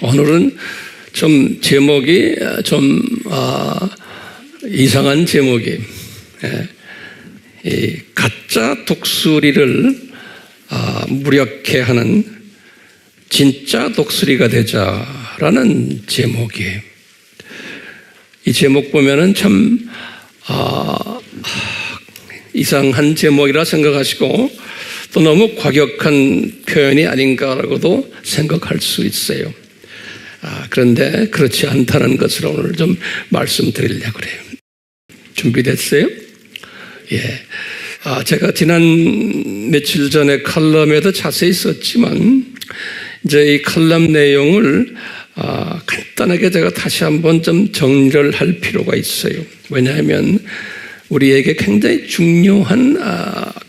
오늘은 좀 제목이 좀 이상한 제목이 이 가짜 독수리를 무력케 하는 진짜 독수리가 되자라는 제목이에요. 이 제목 보면은 참 이상한 제목이라 생각하시고 또 너무 과격한 표현이 아닌가라고도 생각할 수 있어요. 그런데 그렇지 않다는 것을 오늘 좀 말씀드리려고 그래요. 준비됐어요? 예. 제가 지난 며칠 전에 칼럼에도 자세히 썼지만 이제 이 칼럼 내용을 간단하게 제가 다시 한번 좀 정리를 할 필요가 있어요. 왜냐하면 우리에게 굉장히 중요한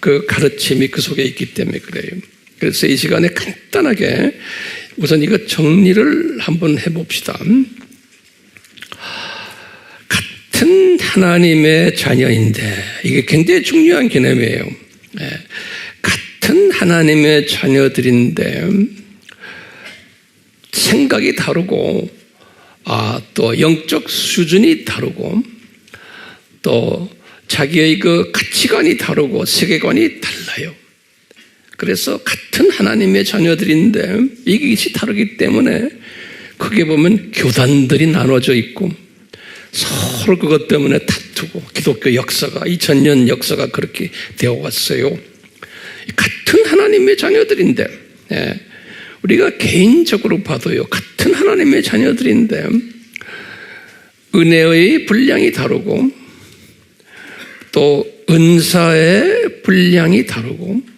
그 가르침이 그 속에 있기 때문에 그래요. 그래서 이 시간에 간단하게 우선 이거 정리를 한번 해봅시다. 같은 하나님의 자녀인데 이게 굉장히 중요한 개념이에요. 같은 하나님의 자녀들인데 생각이 다르고 또 영적 수준이 다르고 또 자기의 그 가치관이 다르고 세계관이 달라요. 그래서 같은 하나님의 자녀들인데 이것이 다르기 때문에 크게 보면 교단들이 나눠져 있고 서로 그것 때문에 다투고 기독교 역사가 2000년 역사가 그렇게 되어 왔어요. 같은 하나님의 자녀들인데 우리가 개인적으로 봐도요 같은 하나님의 자녀들인데 은혜의 분량이 다르고 또 은사의 분량이 다르고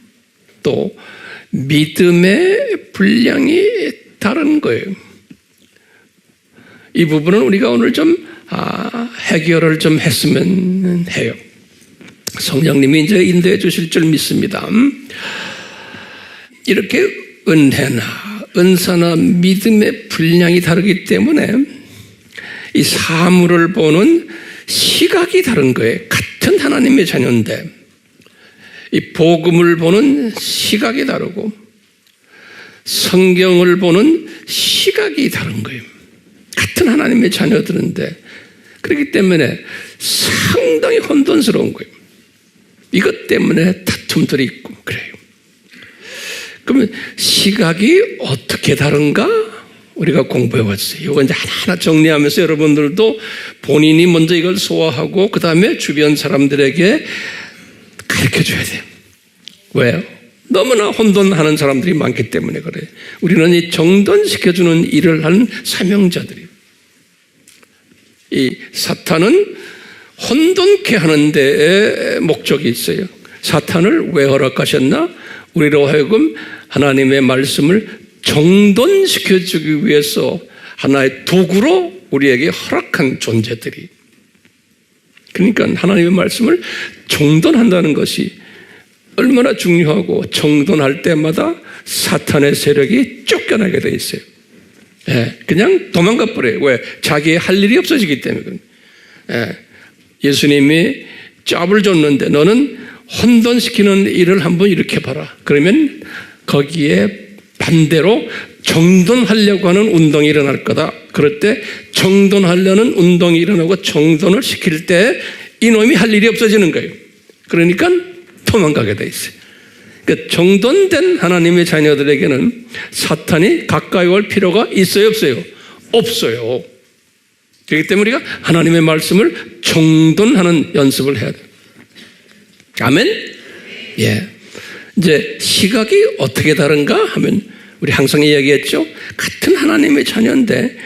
또 믿음의 분량이 다른 거예요. 이 부분은 우리가 오늘 좀 해결을 좀 했으면 해요. 성령님이 이제 인도해 주실 줄 믿습니다. 이렇게 은혜나 은사나 믿음의 분량이 다르기 때문에 이 사물을 보는 시각이 다른 거예요. 같은 하나님의 자녀인데 이 복음을 보는 시각이 다르고 성경을 보는 시각이 다른 거예요. 같은 하나님의 자녀들인데 그렇기 때문에 상당히 혼돈스러운 거예요. 이것 때문에 다툼들이 있고 그래요. 그러면 시각이 어떻게 다른가? 우리가 공부해 왔어요. 이거 이제 하나하나 정리하면서 여러분들도 본인이 먼저 이걸 소화하고 그 다음에 주변 사람들에게 가르쳐 줘야 돼요. 왜요? 너무나 혼돈하는 사람들이 많기 때문에 그래요. 우리는 이 정돈시켜주는 일을 하는 사명자들이에요. 이 사탄은 혼돈케 하는 데에 목적이 있어요. 사탄을 왜 허락하셨나? 우리로 하여금 하나님의 말씀을 정돈시켜주기 위해서 하나의 도구로 우리에게 허락한 존재들이. 그러니까 하나님의 말씀을 정돈한다는 것이 얼마나 중요하고 정돈할 때마다 사탄의 세력이 쫓겨나게 돼 있어요. 그냥 도망가 버려요. 왜? 자기의 할 일이 없어지기 때문에. 예수님이 짭을 줬는데 너는 혼돈시키는 일을 한번 일으켜봐라. 그러면 거기에 반대로 정돈하려고 하는 운동이 일어날 거다. 그럴 때 정돈하려는 운동이 일어나고 정돈을 시킬 때 이놈이 할 일이 없어지는 거예요. 그러니까 도망가게 돼 있어요. 그러니까 정돈된 하나님의 자녀들에게는 사탄이 가까이 올 필요가 있어요, 없어요? 없어요. 그렇기 때문에 우리가 하나님의 말씀을 정돈하는 연습을 해야 돼요. 아멘? 예. 이제 시각이 어떻게 다른가 하면 우리 항상 이야기했죠. 같은 하나님의 자녀인데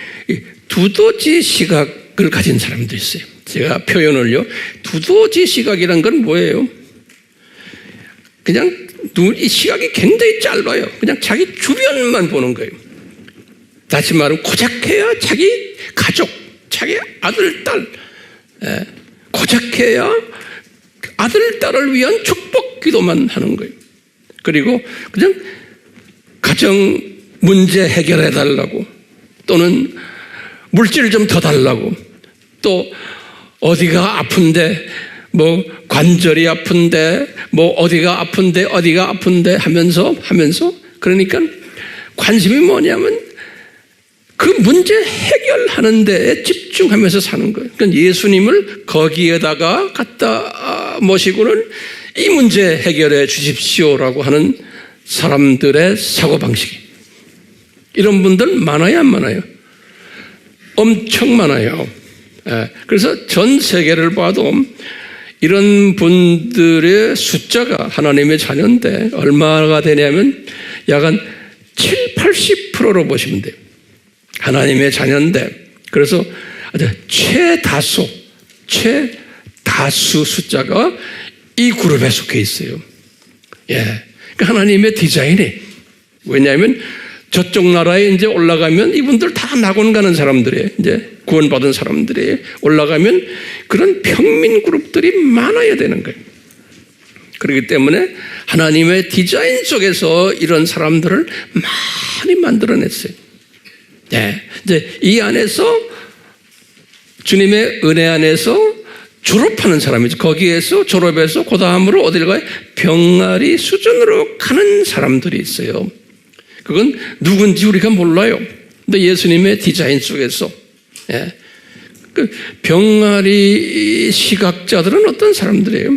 두더지 시각을 가진 사람도 있어요. 제가 표현을요. 두더지 시각이란 건 뭐예요? 그냥 이 시각이 굉장히 짧아요. 그냥 자기 주변만 보는 거예요. 다시 말하면 고작해야 자기 가족, 자기 아들, 딸, 고작해야 아들, 딸을 위한 축복 기도만 하는 거예요. 그리고 그냥 가정 문제 해결해 달라고 또는 물질 좀 더 달라고 또 어디가 아픈데 뭐 관절이 아픈데 뭐 어디가 아픈데 하면서 그러니까 관심이 뭐냐면 그 문제 해결하는 데에 집중하면서 사는 거예요. 그러니까 예수님을 거기에다가 갖다 모시고는 이 문제 해결해 주십시오라고 하는 사람들의 사고방식이. 이런 분들 많아요, 안 많아요? 엄청 많아요. 그래서 전 세계를 봐도 이런 분들의 숫자가 하나님의 자녀인데 얼마가 되냐면 약 한 70-80%로 보시면 돼요. 하나님의 자녀인데, 그래서 최다수 숫자가 이 그룹에 속해 있어요. 그러니까 하나님의 디자인이. 왜냐하면 저쪽 나라에 이제 올라가면 이분들 다 낙원 가는 사람들이에요. 이제 구원받은 사람들이 올라가면 그런 평민 그룹들이 많아야 되는 거예요. 그렇기 때문에 하나님의 디자인 속에서 이런 사람들을 많이 만들어냈어요. 이제 이 안에서 주님의 은혜 안에서 졸업하는 사람이죠. 거기에서 졸업해서 그 다음으로 어디를 가요? 병아리 수준으로 가는 사람들이 있어요. 그건 누군지 우리가 몰라요. 근데 예수님의 디자인 속에서 그 병아리 시각자들은 어떤 사람들이에요?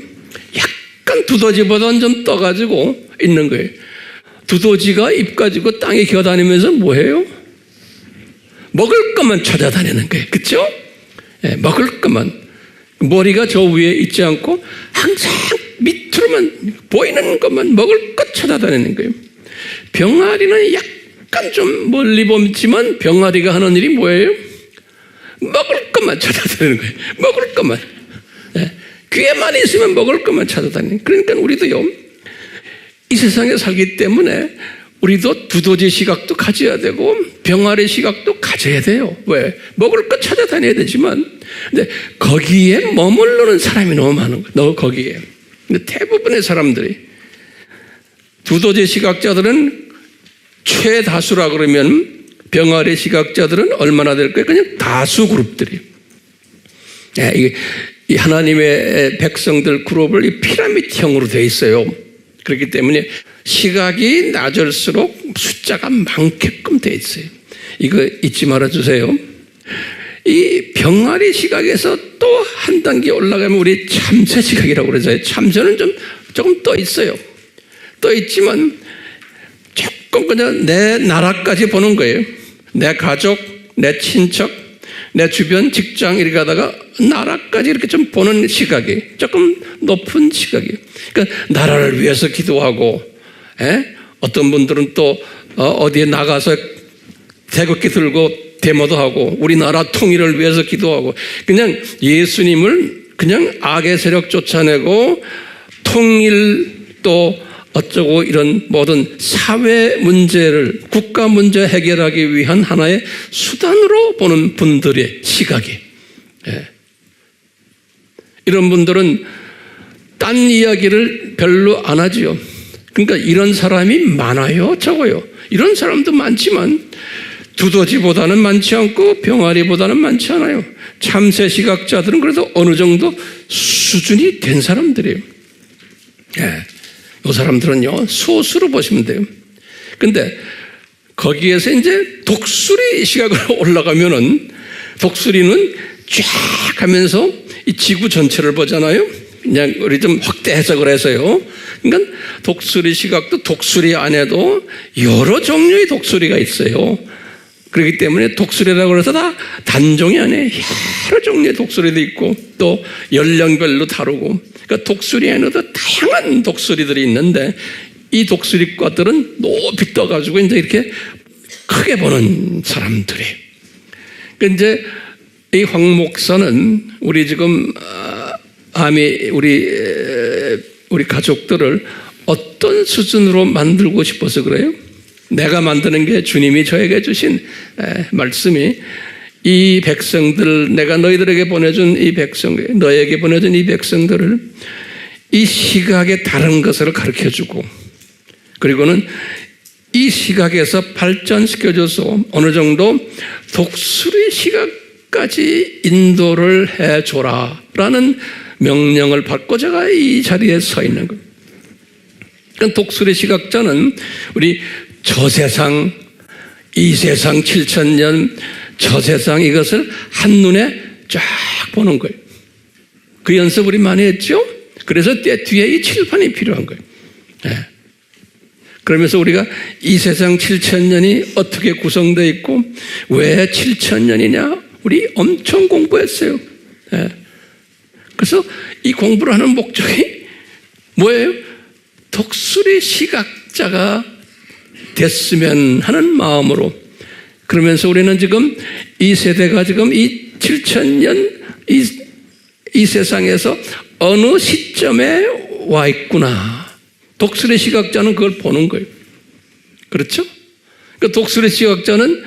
약간 두더지보다는 좀 떠가지고 있는 거예요. 두더지가 입 가지고 땅에 기어다니면서 뭐해요? 먹을 것만 찾아다니는 거예요. 그렇죠? 먹을 것만. 머리가 저 위에 있지 않고 항상 밑으로만 보이는 것만 먹을 것 찾아다니는 거예요. 병아리는 약간 좀 멀리 보지만 병아리가 하는 일이 뭐예요? 먹을 것만 찾아다니는 거예요. 먹을 것만. 귀에만 있으면 먹을 것만 찾아다니는 거예요. 그러니까 우리도요, 이 세상에 살기 때문에 우리도 두더지 시각도 가져야 되고 병아리 시각도 가져야 돼요. 왜? 먹을 것 찾아다녀야 되지만, 근데 거기에 머무르는 사람이 너무 많은 거예요. 거기에. 근데 대부분의 사람들이, 두더지 시각자들은 최다수라 그러면 병아리 시각자들은 얼마나 될까요? 그냥 다수 그룹들이. 이게 이 하나님의 백성들 그룹을 이 피라미드형으로 되어 있어요. 그렇기 때문에 시각이 낮을수록 숫자가 많게끔 되어 있어요. 이거 잊지 말아주세요. 이 병아리 시각에서 또 한 단계 올라가면 우리 참새 시각이라고 그러잖아요. 참새는 조금 떠 있어요. 떠 있지만 조금 그냥 내 나라까지 보는 거예요. 내 가족, 내 친척, 내 주변 직장 이렇게 가다가 나라까지 이렇게 좀 보는 시각이 조금 높은 시각이에요. 그러니까 나라를 위해서 기도하고, 어떤 분들은 또 어디에 나가서 태극기 들고 데모도 하고 우리나라 통일을 위해서 기도하고, 그냥 예수님을 그냥 악의 세력 쫓아내고 통일 또 어쩌고 이런 모든 사회 문제를, 국가 문제 해결하기 위한 하나의 수단으로 보는 분들의 시각이. 이런 분들은 딴 이야기를 별로 안 하지요. 그러니까 이런 사람이 많아요, 적어요. 이런 사람도 많지만 두더지보다는 많지 않고 병아리보다는 많지 않아요. 참새 시각자들은 그래도 어느 정도 수준이 된 사람들이에요. 이 사람들은요, 소수로 보시면 돼요. 근데 거기에서 이제 독수리 시각으로 올라가면은, 독수리는 쫙 하면서 이 지구 전체를 보잖아요. 그냥 우리 좀 확대 해석을 해서요. 그러니까 독수리 시각도 독수리 안에도 여러 종류의 독수리가 있어요. 그렇기 때문에 독수리라고 해서 다 단종이 아니에요. 여러 종류의 독수리도 있고 또 연령별로 다르고, 그러니까 독수리 안에도 다양한 독수리들이 있는데 이 독수리과들은 높이 떠가지고 이제 이렇게 크게 보는 사람들이. 그러니까 이제 이 황 목사는 우리 지금 우리 가족들을 어떤 수준으로 만들고 싶어서 그래요? 내가 만드는 게 주님이 저에게 주신 말씀이, 이 백성들, 내가 너희들에게 보내준 이 백성, 너에게 보내준 이 백성들을 이 시각의 다른 것을 가르쳐주고, 그리고는 이 시각에서 발전시켜줘서 어느 정도 독수리 시각까지 인도를 해줘라 라는 명령을 받고 제가 이 자리에 서 있는 겁니다. 그러니까 독수리 시각자는 우리 저세상 이 세상 7,000년, 저 세상 이것을 한눈에 쫙 보는 거예요. 그 연습 우리 많이 했죠? 그래서 뒤에 이 칠판이 필요한 거예요. 네. 그러면서 우리가 이 세상 7,000년이 어떻게 구성되어 있고 왜 7,000년이냐? 우리 엄청 공부했어요. 네. 그래서 이 공부를 하는 목적이 뭐예요? 독수리 시각자가 됐으면 하는 마음으로. 그러면서 우리는 지금 이 세대가 지금 이 7,000년 이 세상에서 어느 시점에 와 있구나. 독수리 시각자는 그걸 보는 거예요. 그렇죠? 그러니까 독수리 시각자는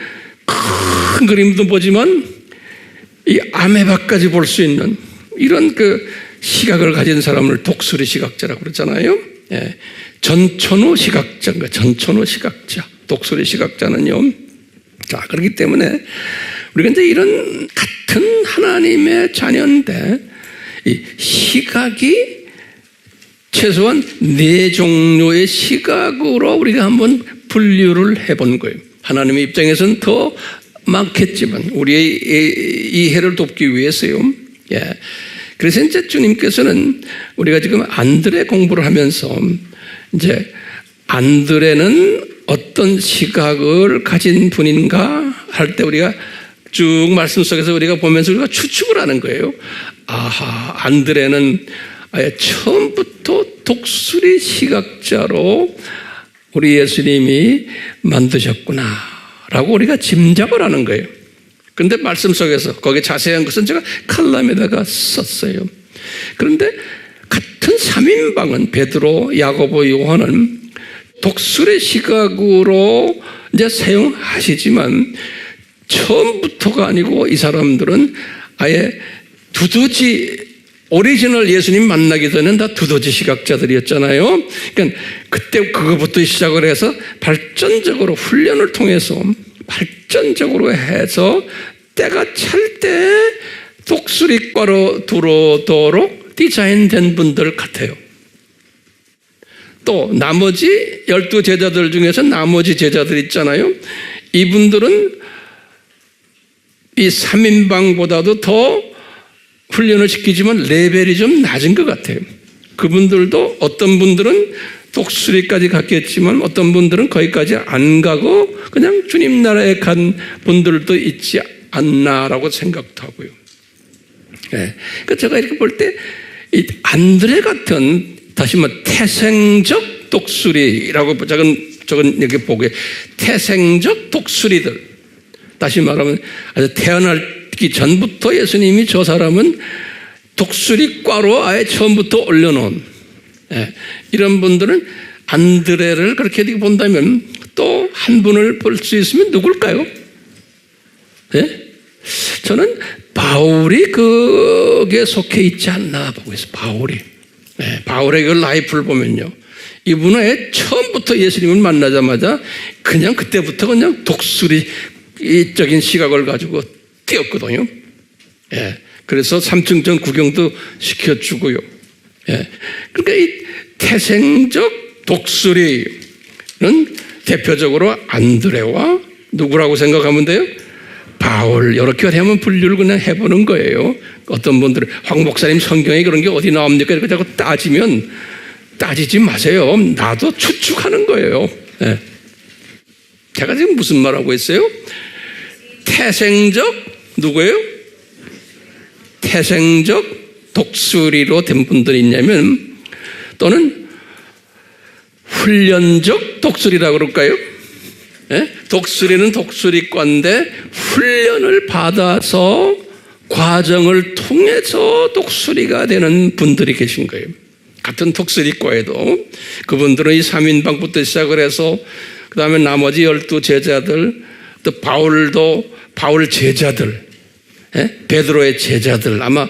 큰 그림도 보지만 이 아메바까지 볼 수 있는 이런 그 시각을 가진 사람을 독수리 시각자라고 그러잖아요. 예. 전천후 시각자인가? 전천후 시각자. 독수리 시각자는요. 자, 그렇기 때문에 우리가 이제 이런 같은 하나님의 자녀인데 이 시각이 최소한 4종류의 시각으로 우리가 한번 분류를 해본 거예요. 하나님의 입장에서는 더 많겠지만 우리의 이해를 돕기 위해서요. 예. 그래서 이제 주님께서는 우리가 지금 안드레 공부를 하면서 이제 안드레는 어떤 시각을 가진 분인가 할 때 우리가 쭉 말씀 속에서 우리가 보면서 우리가 추측을 하는 거예요. 아하, 안드레는 아예 처음부터 독수리 시각자로 우리 예수님이 만드셨구나라고 우리가 짐작을 하는 거예요. 그런데 말씀 속에서 거기에 자세한 것은 제가 칼럼에다가 썼어요. 그런데 같은 3인방은 베드로, 야고보, 요한은 독수리 시각으로 이제 사용하시지만 처음부터가 아니고 이 사람들은 아예 두더지 오리지널 예수님 만나기 전에는 다 두더지 시각자들이었잖아요. 그러니까 그때 그거부터 시작을 해서 발전적으로 훈련을 통해서 발전적으로 해서 때가 찰 때 독수리과로 들어오도록 디자인된 분들 같아요. 또 나머지 12제자들 중에서 나머지 제자들 있잖아요. 이분들은 이 3인방보다도 더 훈련을 시키지만 레벨이 좀 낮은 것 같아요. 그분들도 어떤 분들은 독수리까지 갔겠지만 어떤 분들은 거기까지 안 가고 그냥 주님 나라에 간 분들도 있지 않나라고 생각도 하고요. 네. 그러니까 제가 이렇게 볼 때 이 안드레 같은 다시 말해 태생적 독수리라고 저건 여기 보게 태생적 독수리들 다시 말하면 아주 태어나기 전부터 예수님이 저 사람은 독수리과로 아예 처음부터 올려놓은 이런 분들은 안드레를 그렇게 본다면 또 한 분을 볼 수 있으면 누굴까요? 네? 저는 바울이 거기에 속해 있지 않나 보고 있어요. 바울이. 네, 바울의 그 라이프를 보면요. 이분은 처음부터 예수님을 만나자마자 그냥 그때부터 그냥 독수리적인 시각을 가지고 뛰었거든요. 예. 그래서 삼층전 구경도 시켜주고요. 예. 그러니까 이 태생적 독수리는 대표적으로 안드레와 누구라고 생각하면 돼요? 바울. 이렇게 하면 분류를 그냥 해보는 거예요. 어떤 분들은 황 목사님 성경에 그런 게 어디 나옵니까? 이렇게 자꾸 따지면 따지지 마세요. 나도 추측하는 거예요. 예. 제가 지금 무슨 말하고 있어요? 태생적 누구예요? 태생적 독수리로 된 분들이 있냐면 또는 훈련적 독수리라고 그럴까요? 예? 독수리는 독수리과인데 훈련을 받아서 과정을 통해서 독수리가 되는 분들이 계신 거예요. 같은 독수리과에도 그분들은 이 3인방부터 시작을 해서 그 다음에 나머지 12제자들 또 바울 제자들 베드로의 제자들 아마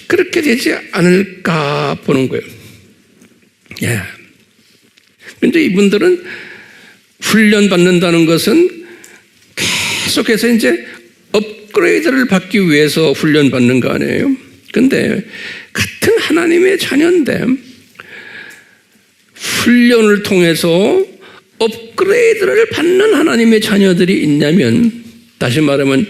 그렇게 되지 않을까 보는 거예요. 예. 그런데 이분들은 훈련 받는다는 것은 계속해서 이제 업그레이드를 받기 위해서 훈련 받는 거 아니에요? 근데 같은 하나님의 자녀인데 훈련을 통해서 업그레이드를 받는 하나님의 자녀들이 있냐면, 다시 말하면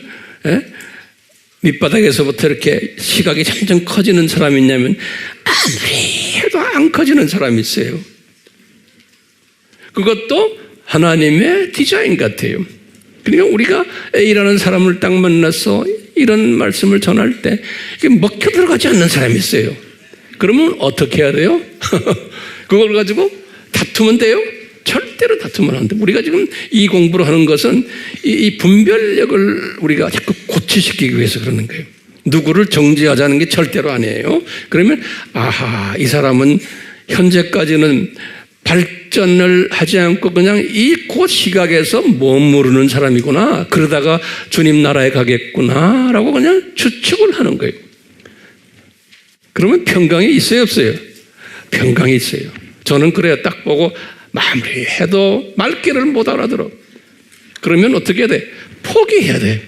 밑바닥에서부터 이렇게 시각이 점점 커지는 사람이 있냐면 아무리 해도 안 커지는 사람이 있어요. 그것도 하나님의 디자인 같아요. 그러니까 우리가 A라는 사람을 딱 만나서 이런 말씀을 전할 때 이게 먹혀 들어가지 않는 사람이 있어요. 그러면 어떻게 해야 돼요? 그걸 가지고 다투면 돼요? 절대로 다투면 안 돼. 우리가 지금 이 공부를 하는 것은 이 분별력을 우리가 자꾸 고취시키기 위해서 그러는 거예요. 누구를 정죄하자는 게 절대로 아니에요. 그러면 아하, 이 사람은 현재까지는 발전을 하지 않고 그냥 이 그 시각에서 머무르는 사람이구나. 그러다가 주님 나라에 가겠구나 라고 그냥 추측을 하는 거예요. 그러면 평강이 있어요, 없어요? 평강이 있어요. 저는 그래요. 딱 보고 마무리해도 말귀를 못 알아들어. 그러면 어떻게 해야 돼? 포기해야 돼.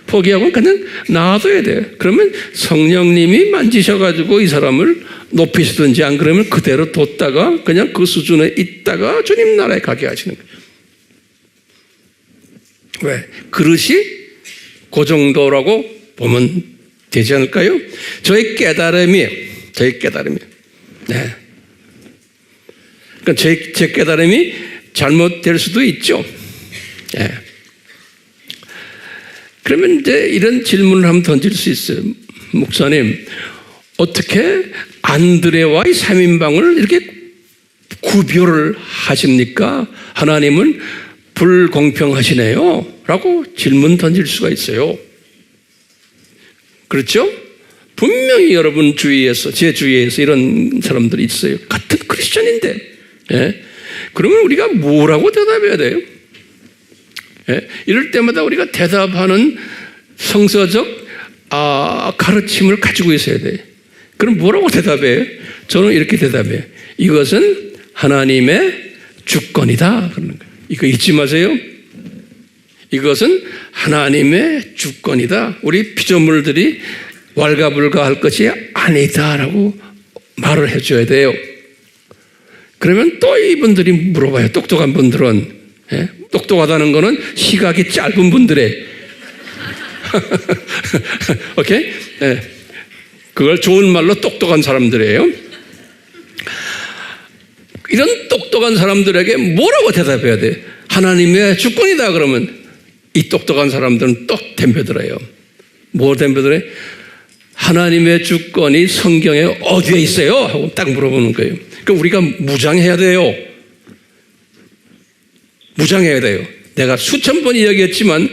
포기하고 그냥 놔둬야 돼. 그러면 성령님이 만지셔가지고 이 사람을 높이시든지 안 그러면 그대로 뒀다가 그냥 그 수준에 있다가 주님 나라에 가게 하시는 거예요. 왜? 그릇이 그 정도라고 보면 되지 않을까요? 저의 깨달음이에요. 저의 깨달음이에요. 네. 그러니까 제 깨달음이 잘못될 수도 있죠. 예. 그러면 이제 이런 질문을 한번 던질 수 있어요. 목사님, 어떻게 안드레와의 3인방을 이렇게 구별을 하십니까? 하나님은 불공평하시네요. 라고 질문 던질 수가 있어요. 그렇죠? 분명히 여러분 주위에서, 제 주위에서 이런 사람들이 있어요. 같은 크리스천인데. 예? 그러면 우리가 뭐라고 대답해야 돼요? 예? 이럴 때마다 우리가 대답하는 성서적 가르침을 가지고 있어야 돼요. 그럼 뭐라고 대답해요? 저는 이렇게 대답해요. 이것은 하나님의 주권이다. 그러는 거예요. 이거 잊지 마세요. 이것은 하나님의 주권이다. 우리 피조물들이 왈가불가할 것이 아니다라고 말을 해줘야 돼요. 그러면 또 이분들이 물어봐요. 똑똑한 분들은. 예? 똑똑하다는 거는 시각이 짧은 분들의 오케이? 예. 그걸 좋은 말로 똑똑한 사람들이에요. 이런 똑똑한 사람들에게 뭐라고 대답해야 돼? 하나님의 주권이다 그러면 이 똑똑한 사람들은 또 덤벼들어요. 뭐 덤벼들어요? 하나님의 주권이 성경에 어디에 있어요? 하고 딱 물어보는 거예요. 그러니까 우리가 무장해야 돼요. 무장해야 돼요. 내가 수천 번 이야기했지만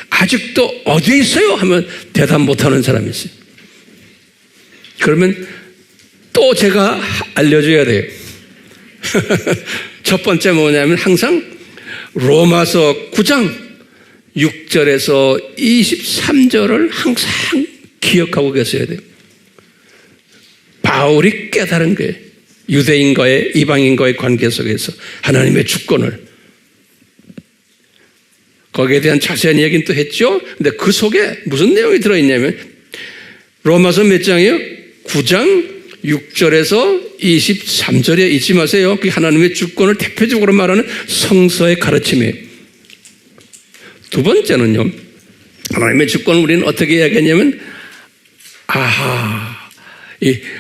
아직도 어디에 있어요? 하면 대답 못하는 사람이 있어요. 그러면 또 제가 알려줘야 돼요. 첫 번째 뭐냐면 항상 로마서 9장 6절에서 23절을 항상 기억하고 계셔야 돼요. 바울이 깨달은 거예요. 유대인과의 이방인과의 관계 속에서 하나님의 주권을. 거기에 대한 자세한 얘기는 또 했죠. 근데 그 속에 무슨 내용이 들어있냐면 로마서 몇 장이에요? 9장 6절에서 23절에 잊지 마세요. 그게 하나님의 주권을 대표적으로 말하는 성서의 가르침이에요. 두 번째는요. 하나님의 주권을 우리는 어떻게 이야기하냐면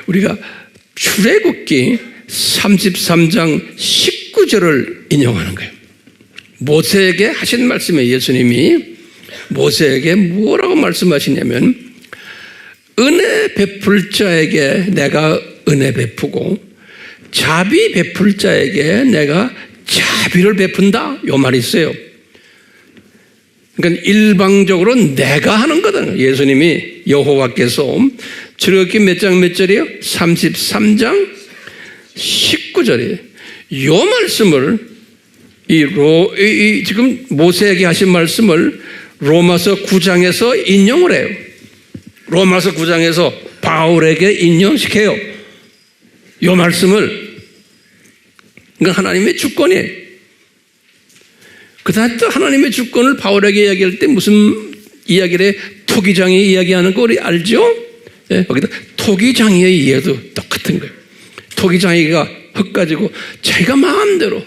우리가 출애굽기 33장 19절을 인용하는 거예요. 모세에게 하신 말씀에 예수님이 모세에게 뭐라고 말씀하시냐면 은혜 베풀 자에게 내가 은혜 베푸고 자비 베풀 자에게 내가 자비를 베푼다. 요 말이 있어요. 그러니까 일방적으로 내가 하는 거다. 예수님이 여호와께서 출애굽기 몇 장 몇 절이에요? 33장 19절이에요. 요 말씀을 지금 모세에게 하신 말씀을 로마서 9장에서 인용을 해요. 로마서 9장에서 바울에게 인용시켜요. 요 말씀을. 그러니까 하나님의 주권이에요. 그 다음 또 하나님의 주권을 바울에게 이야기할 때 무슨 이야기를 해? 토기장이 이야기하는 거 우리 알죠? 예, 거기다 토기장이의 이해도 똑같은 거예요. 토기장이가 흙 가지고 자기가 마음대로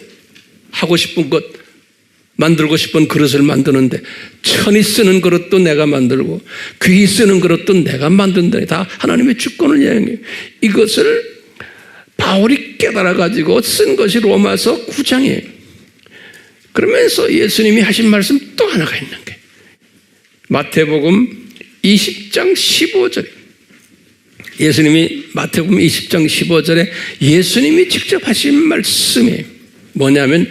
하고 싶은 것, 만들고 싶은 그릇을 만드는데 천이 쓰는 그릇도 내가 만들고 귀히 쓰는 그릇도 내가 만든다. 다 하나님의 주권을 이야기해요. 이것을 바울이 깨달아가지고 쓴 것이 로마서 9장이에요. 그러면서 예수님이 하신 말씀 또 하나가 있는 거예요. 마태복음 20장 15절에 예수님이 마태복음 20장 15절에 예수님이 직접 하신 말씀이에요. 뭐냐면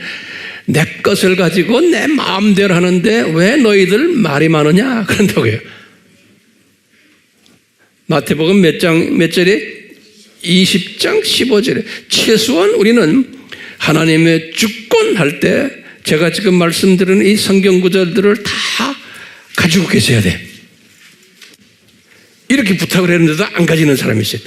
내 것을 가지고 내 마음대로 하는데 왜 너희들 말이 많으냐 그런다고요. 마태복음 몇 절에? 20장 15절에 최소한 우리는 하나님의 주권할 때 제가 지금 말씀드리는 이 성경 구절들을 다 가지고 계셔야 돼. 이렇게 부탁을 했는데도 안 가지는 사람이 있어요.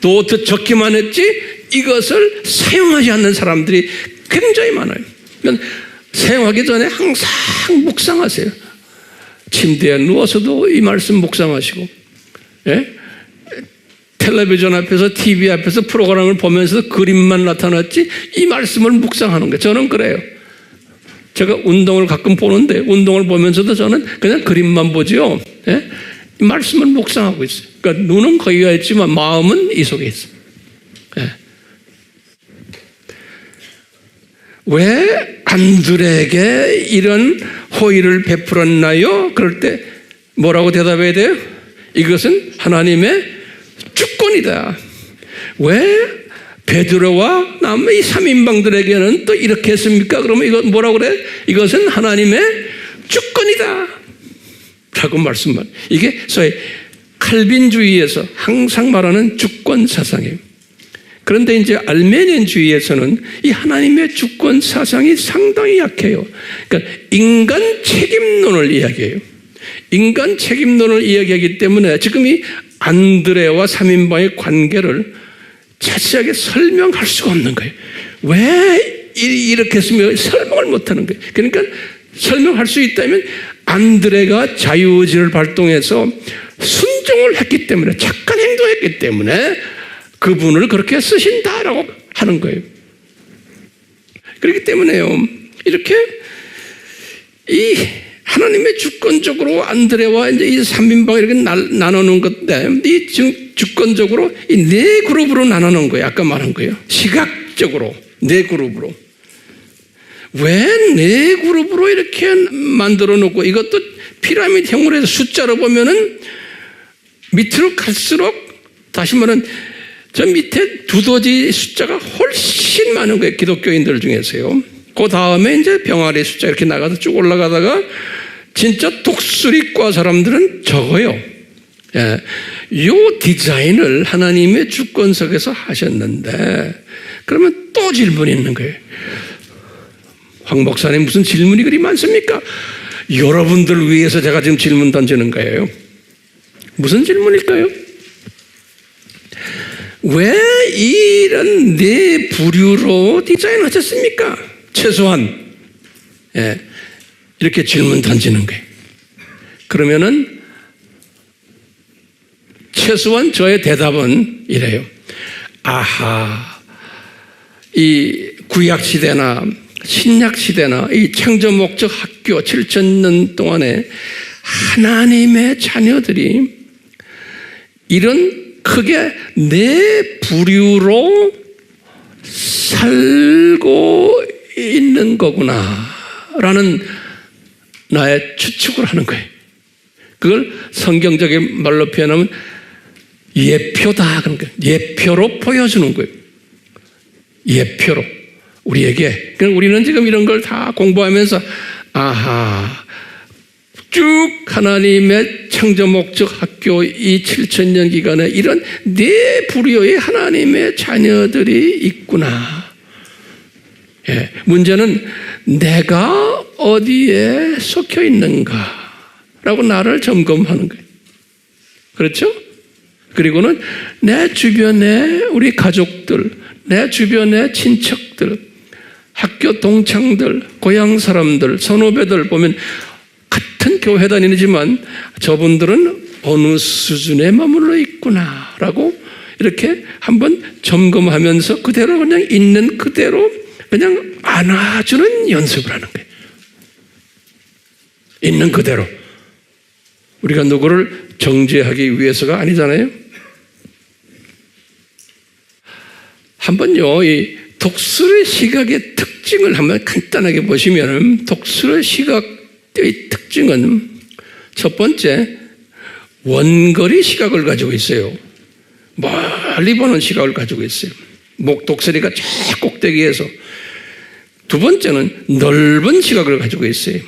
또 더 적기만 했지 이것을 사용하지 않는 사람들이 굉장히 많아요. 그러니까 사용하기 전에 항상 묵상하세요. 침대에 누워서도 이 말씀 묵상하시고, 예? 텔레비전 앞에서 TV 앞에서 프로그램을 보면서 그림만 나타났지 이 말씀을 묵상하는 거예요. 저는 그래요. 제가 운동을 가끔 보는데 운동을 보면서도 저는 그냥 그림만 보지요. 예? 이 말씀을 묵상하고 있어요. 그러니까 눈은 거기가 있지만 마음은 이 속에 있어요. 예. 왜 안드레에게 이런 호의를 베풀었나요? 그럴 때 뭐라고 대답해야 돼요? 이것은 하나님의 주권이다. 왜 베드로와 남의 3인방들에게는 또 이렇게 했습니까? 그러면 이거 뭐라고 그래? 이것은 하나님의 주권이다 라고 말씀만. 이게 소위 칼빈주의에서 항상 말하는 주권 사상이에요. 그런데 이제 알메니안주의에서는 이 하나님의 주권 사상이 상당히 약해요. 그러니까 인간 책임론을 이야기해요. 인간 책임론을 이야기하기 때문에 지금 이 안드레와 3인방의 관계를 자세하게 설명할 수가 없는 거예요. 왜 이렇게 했으면 설명을 못하는 거예요. 그러니까 설명할 수 있다면 안드레가 자유의지를 발동해서 순종을 했기 때문에 착한 행동했기 때문에 그분을 그렇게 쓰신다라고 하는 거예요. 그렇기 때문에요. 이렇게 이 하나님의 주권적으로 안드레와 이제 이 3인방 이렇게 나누는 건데 이 주권적으로 이 네 그룹으로 나누는 거예요. 아까 말한 거예요. 시각적으로 네 그룹으로. 왜 네 그룹으로 이렇게 만들어 놓고 이것도 피라미드 형으로 해서 숫자로 보면은 밑으로 갈수록 다시 말하면 저 밑에 두더지 숫자가 훨씬 많은 거예요. 기독교인들 중에서요. 그 다음에 이제 병아리 숫자 이렇게 나가서 쭉 올라가다가 진짜 독수리과 사람들은 적어요. 예. 요 디자인을 하나님의 주권석에서 하셨는데 그러면 또 질문이 있는 거예요. 황 목사님 무슨 질문이 그리 많습니까? 여러분들 위해서 제가 지금 질문 던지는 거예요. 무슨 질문일까요? 왜 이런 네 부류로 디자인하셨습니까? 최소한 예, 이렇게 질문 던지는 거예요. 그러면은 최소한 저의 대답은 이래요. 아하, 이 구약시대나 신약시대나 이 창조목적 학교 7,000년 동안에 하나님의 자녀들이 이런 크게 네 부류로 살고 있는 거구나 라는 나의 추측을 하는 거예요. 그걸 성경적인 말로 표현하면 예표다 그런 거예요. 예표로 보여주는 거예요. 예표로 우리에게. 그러니까 우리는 지금 이런 걸 다 공부하면서 아하 쭉 하나님의 창조 목적 학교 이 7,000년 기간에 이런 네 부류의 하나님의 자녀들이 있구나. 예, 문제는 내가 어디에 속혀 있는가라고 나를 점검하는 거예요. 그렇죠? 그리고는 내 주변에 우리 가족들, 내 주변의 친척들, 학교 동창들, 고향 사람들, 선후배들 보면 같은 교회 다니지만 저분들은 어느 수준에 머물러 있구나라고 이렇게 한번 점검하면서 그대로 그냥 있는 그대로 그냥 안아주는 연습을 하는 거예요. 있는 그대로. 우리가 누구를 정죄하기 위해서가 아니잖아요. 한번요, 이 독수리 시각의 특징을 한번 간단하게 보시면, 독수리 시각의 특징은 첫 번째, 원거리 시각을 가지고 있어요. 멀리 보는 시각을 가지고 있어요. 독수리가 저 꼭대기에서. 두 번째는 넓은 시각을 가지고 있어요.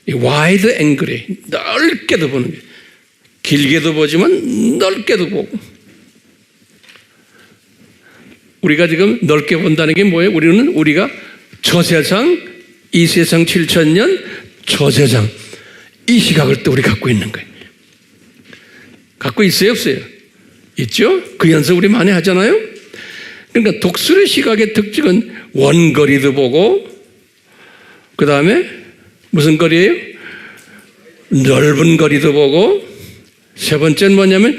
이 와이드 앵글이 넓게도 보는 거예요. 길게도 보지만 넓게도 보고. 우리가 지금 넓게 본다는 게 뭐예요? 우리가 저 세상, 이 세상 7,000년, 저 세상, 이 시각을 또 우리 갖고 있는 거예요. 갖고 있어요, 없어요? 있죠? 그 연습 우리 많이 하잖아요? 그러니까 독수리 시각의 특징은 원거리도 보고, 그 다음에 무슨 거리예요? 넓은 거리도 보고, 세 번째는 뭐냐면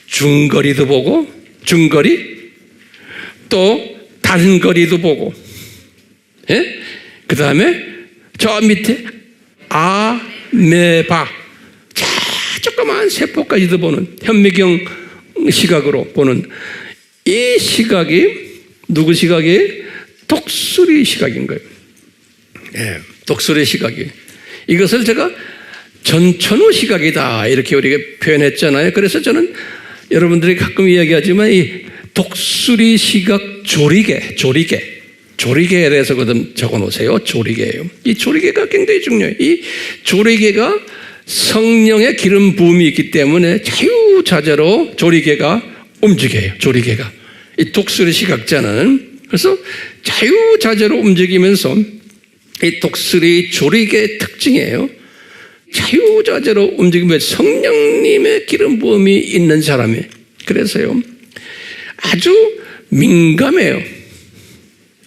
중거리도 보고, 중거리, 또 단거리도 보고, 예? 그 다음에 저 밑에 아메바, 조그마한 세포까지도 보는 현미경 시각으로 보는 이 시각이 누구 시각이에요? 독수리 시각인 거예요. 예, 독수리 시각이. 이것을 제가 전천후 시각이다 이렇게 우리가 표현했잖아요. 그래서 저는 여러분들이 가끔 이야기하지만 이 독수리 시각 조리개에 대해서 적어 놓으세요. 조리개예요. 이 조리개가 굉장히 중요해요. 이 조리개가 성령의 기름 부음이 있기 때문에 자유자재로 조리개가 움직여요. 조리개가. 이 독수리 시각자는 그래서 자유자재로 움직이면서 이 독수리 조리개의 특징이에요. 자유자재로 움직이면서 성령님의 기름 부음이 있는 사람이에요. 그래서요. 아주 민감해요.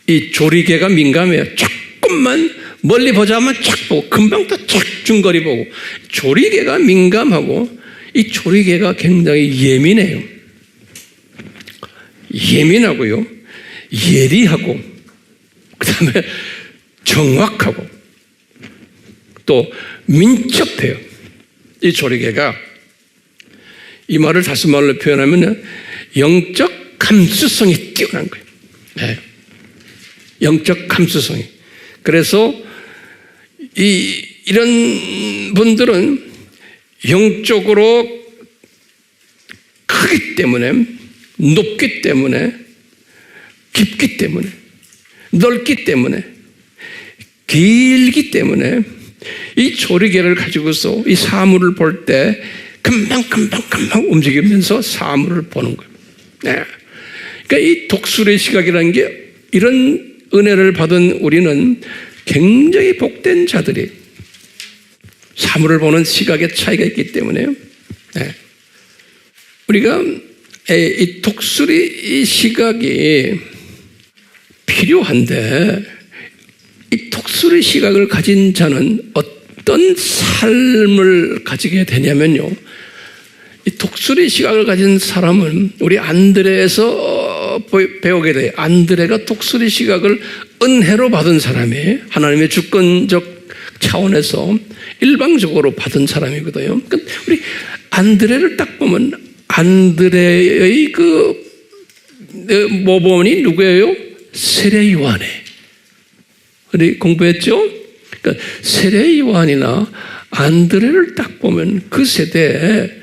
이 조리개가 민감해요. 조금만 멀리 보자면 착 보고 금방 또 착 중거리 보고. 조리개가 민감하고 이 조리개가 굉장히 예민해요. 예민하고요. 예리하고 그 다음에 정확하고 또 민첩해요. 이 조리개가. 이 말을 다시 말로 표현하면 영적 감수성이 뛰어난 거예요. 네. 영적 감수성이. 그래서 이런 분들은 영적으로 크기 때문에, 높기 때문에, 깊기 때문에, 넓기 때문에, 길기 때문에 이 조리개를 가지고서 이 사물을 볼 때 금방 움직이면서 사물을 보는 거예요. 네. 그러니까 이 독수리 시각이라는 게 이런 은혜를 받은 우리는 굉장히 복된 자들이 사물을 보는 시각의 차이가 있기 때문에요. 네. 우리가 이 독수리 시각이 필요한데 이 독수리 시각을 가진 자는 어떤 삶을 가지게 되냐면요. 이 독수리 시각을 가진 사람은 우리 안드레에서 배우게 돼요. 안드레가 독수리 시각을 은혜로 받은 사람이에요. 하나님의 주권적 차원에서 일방적으로 받은 사람이거든요. 그러니까 우리 안드레를 딱 보면 안드레의 그 모범이 누구예요? 세례 요한이에요. 우리 공부했죠? 그러니까 세례 요한이나 안드레를 딱 보면 그 세대에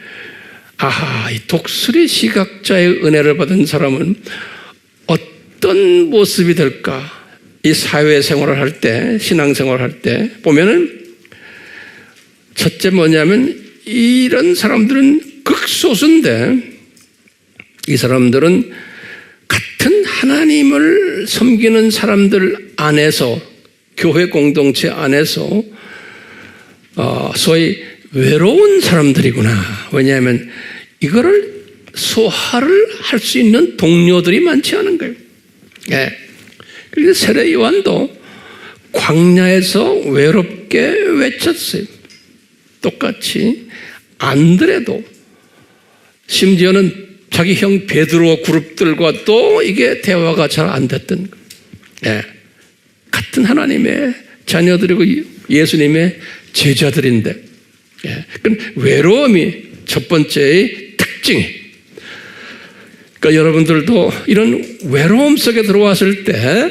아하, 이 독수리 시각자의 은혜를 받은 사람은 어떤 모습이 될까? 이 사회생활을 할 때, 신앙생활을 할 때 보면은 첫째 뭐냐면 이런 사람들은 극소수인데 이 사람들은 같은 하나님을 섬기는 사람들 안에서 교회 공동체 안에서 소위 외로운 사람들이구나. 왜냐하면 이거를 소화를 할 수 있는 동료들이 많지 않은 거예요. 예. 그래서 세례 요한도 광야에서 외롭게 외쳤어요. 똑같이 안드레도 심지어는 자기 형 베드로 그룹들과 또 이게 대화가 잘 안 됐던 거예요. 예. 같은 하나님의 자녀들이고 예수님의 제자들인데, 외로움이 첫 번째의 특징이. 그러니까 여러분들도 이런 외로움 속에 들어왔을 때,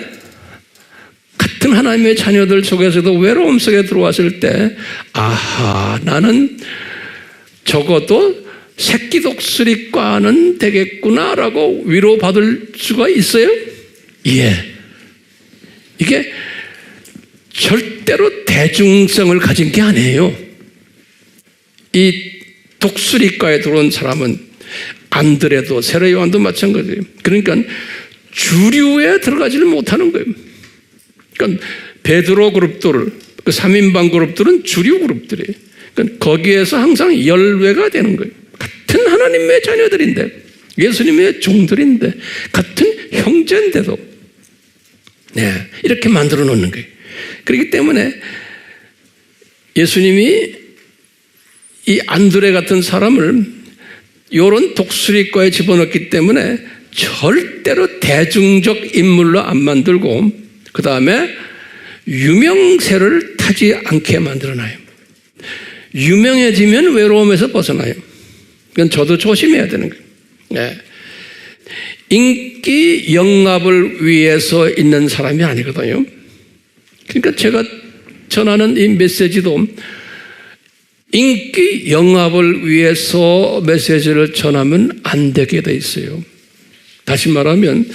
같은 하나님의 자녀들 속에서도 외로움 속에 들어왔을 때, 아하, 나는 적어도 새끼 독수리과는 되겠구나라고 위로받을 수가 있어요? 예. 이게 절대로 대중성을 가진 게 아니에요. 이 독수리과에 들어온 사람은 안드레도 세례 요한도 마찬가지예요. 그러니까 주류에 들어가지를 못하는 거예요. 그러니까 베드로 그룹들, 그 3인방 그룹들은 주류 그룹들이에요. 그러니까 거기에서 항상 열외가 되는 거예요. 같은 하나님의 자녀들인데, 예수님의 종들인데, 같은 형제인데도, 이렇게 만들어 놓는 거예요. 그렇기 때문에 예수님이 이 안드레 같은 사람을 이런 독수리과에 집어넣기 때문에 절대로 대중적 인물로 안 만들고, 그 다음에 유명세를 타지 않게 만들어놔요. 유명해지면 외로움에서 벗어나요. 그건 저도 조심해야 되는 거예요. 인기 영합을 위해서 있는 사람이 아니거든요. 그러니까 제가 전하는 이 메시지도 인기 영합을 위해서 메시지를 전하면 안 되게 돼 있어요. 다시 말하면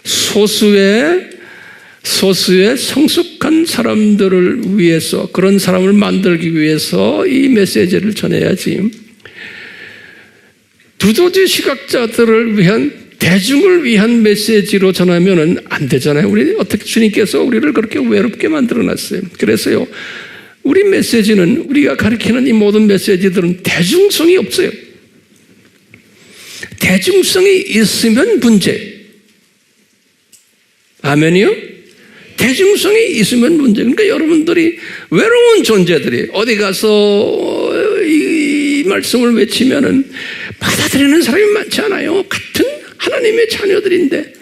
소수의 성숙한 사람들을 위해서, 그런 사람을 만들기 위해서 이 메시지를 전해야지, 두더지 시각자들을 위한, 대중을 위한 메시지로 전하면 안 되잖아요. 우리 어떻게 주님께서 우리를 그렇게 외롭게 만들어놨어요. 그래서요, 우리 메시지는, 우리가 가르치는 이 모든 메시지들은 대중성이 없어요. 대중성이 있으면 문제. 아멘이요? 대중성이 있으면 문제. 그러니까 여러분들이 외로운 존재들이 어디 가서 이 말씀을 외치면은 받아들이는 사람이 많지 않아요. 같은 하나님의 자녀들인데,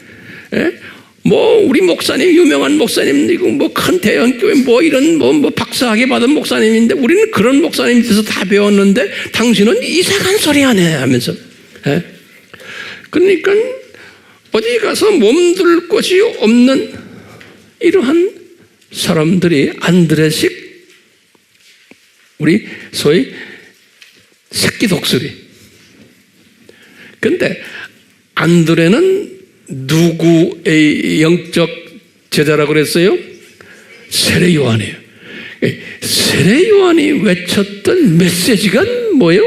우리 목사님, 유명한 목사님이고, 큰 대형교회, 이런, 박사학위 받은 목사님인데, 우리는 그런 목사님 밑에서 다 배웠는데, 당신은 이상한 소리 하네 하면서. 그러니까, 어디 가서 몸둘 곳이 없는 이러한 사람들이 안드레식, 우리 소위 새끼 독수리. 근데, 안드레는 누구의 영적 제자라고 그랬어요? 세례 요한이에요. 세례 요한이 외쳤던 메시지가 뭐예요?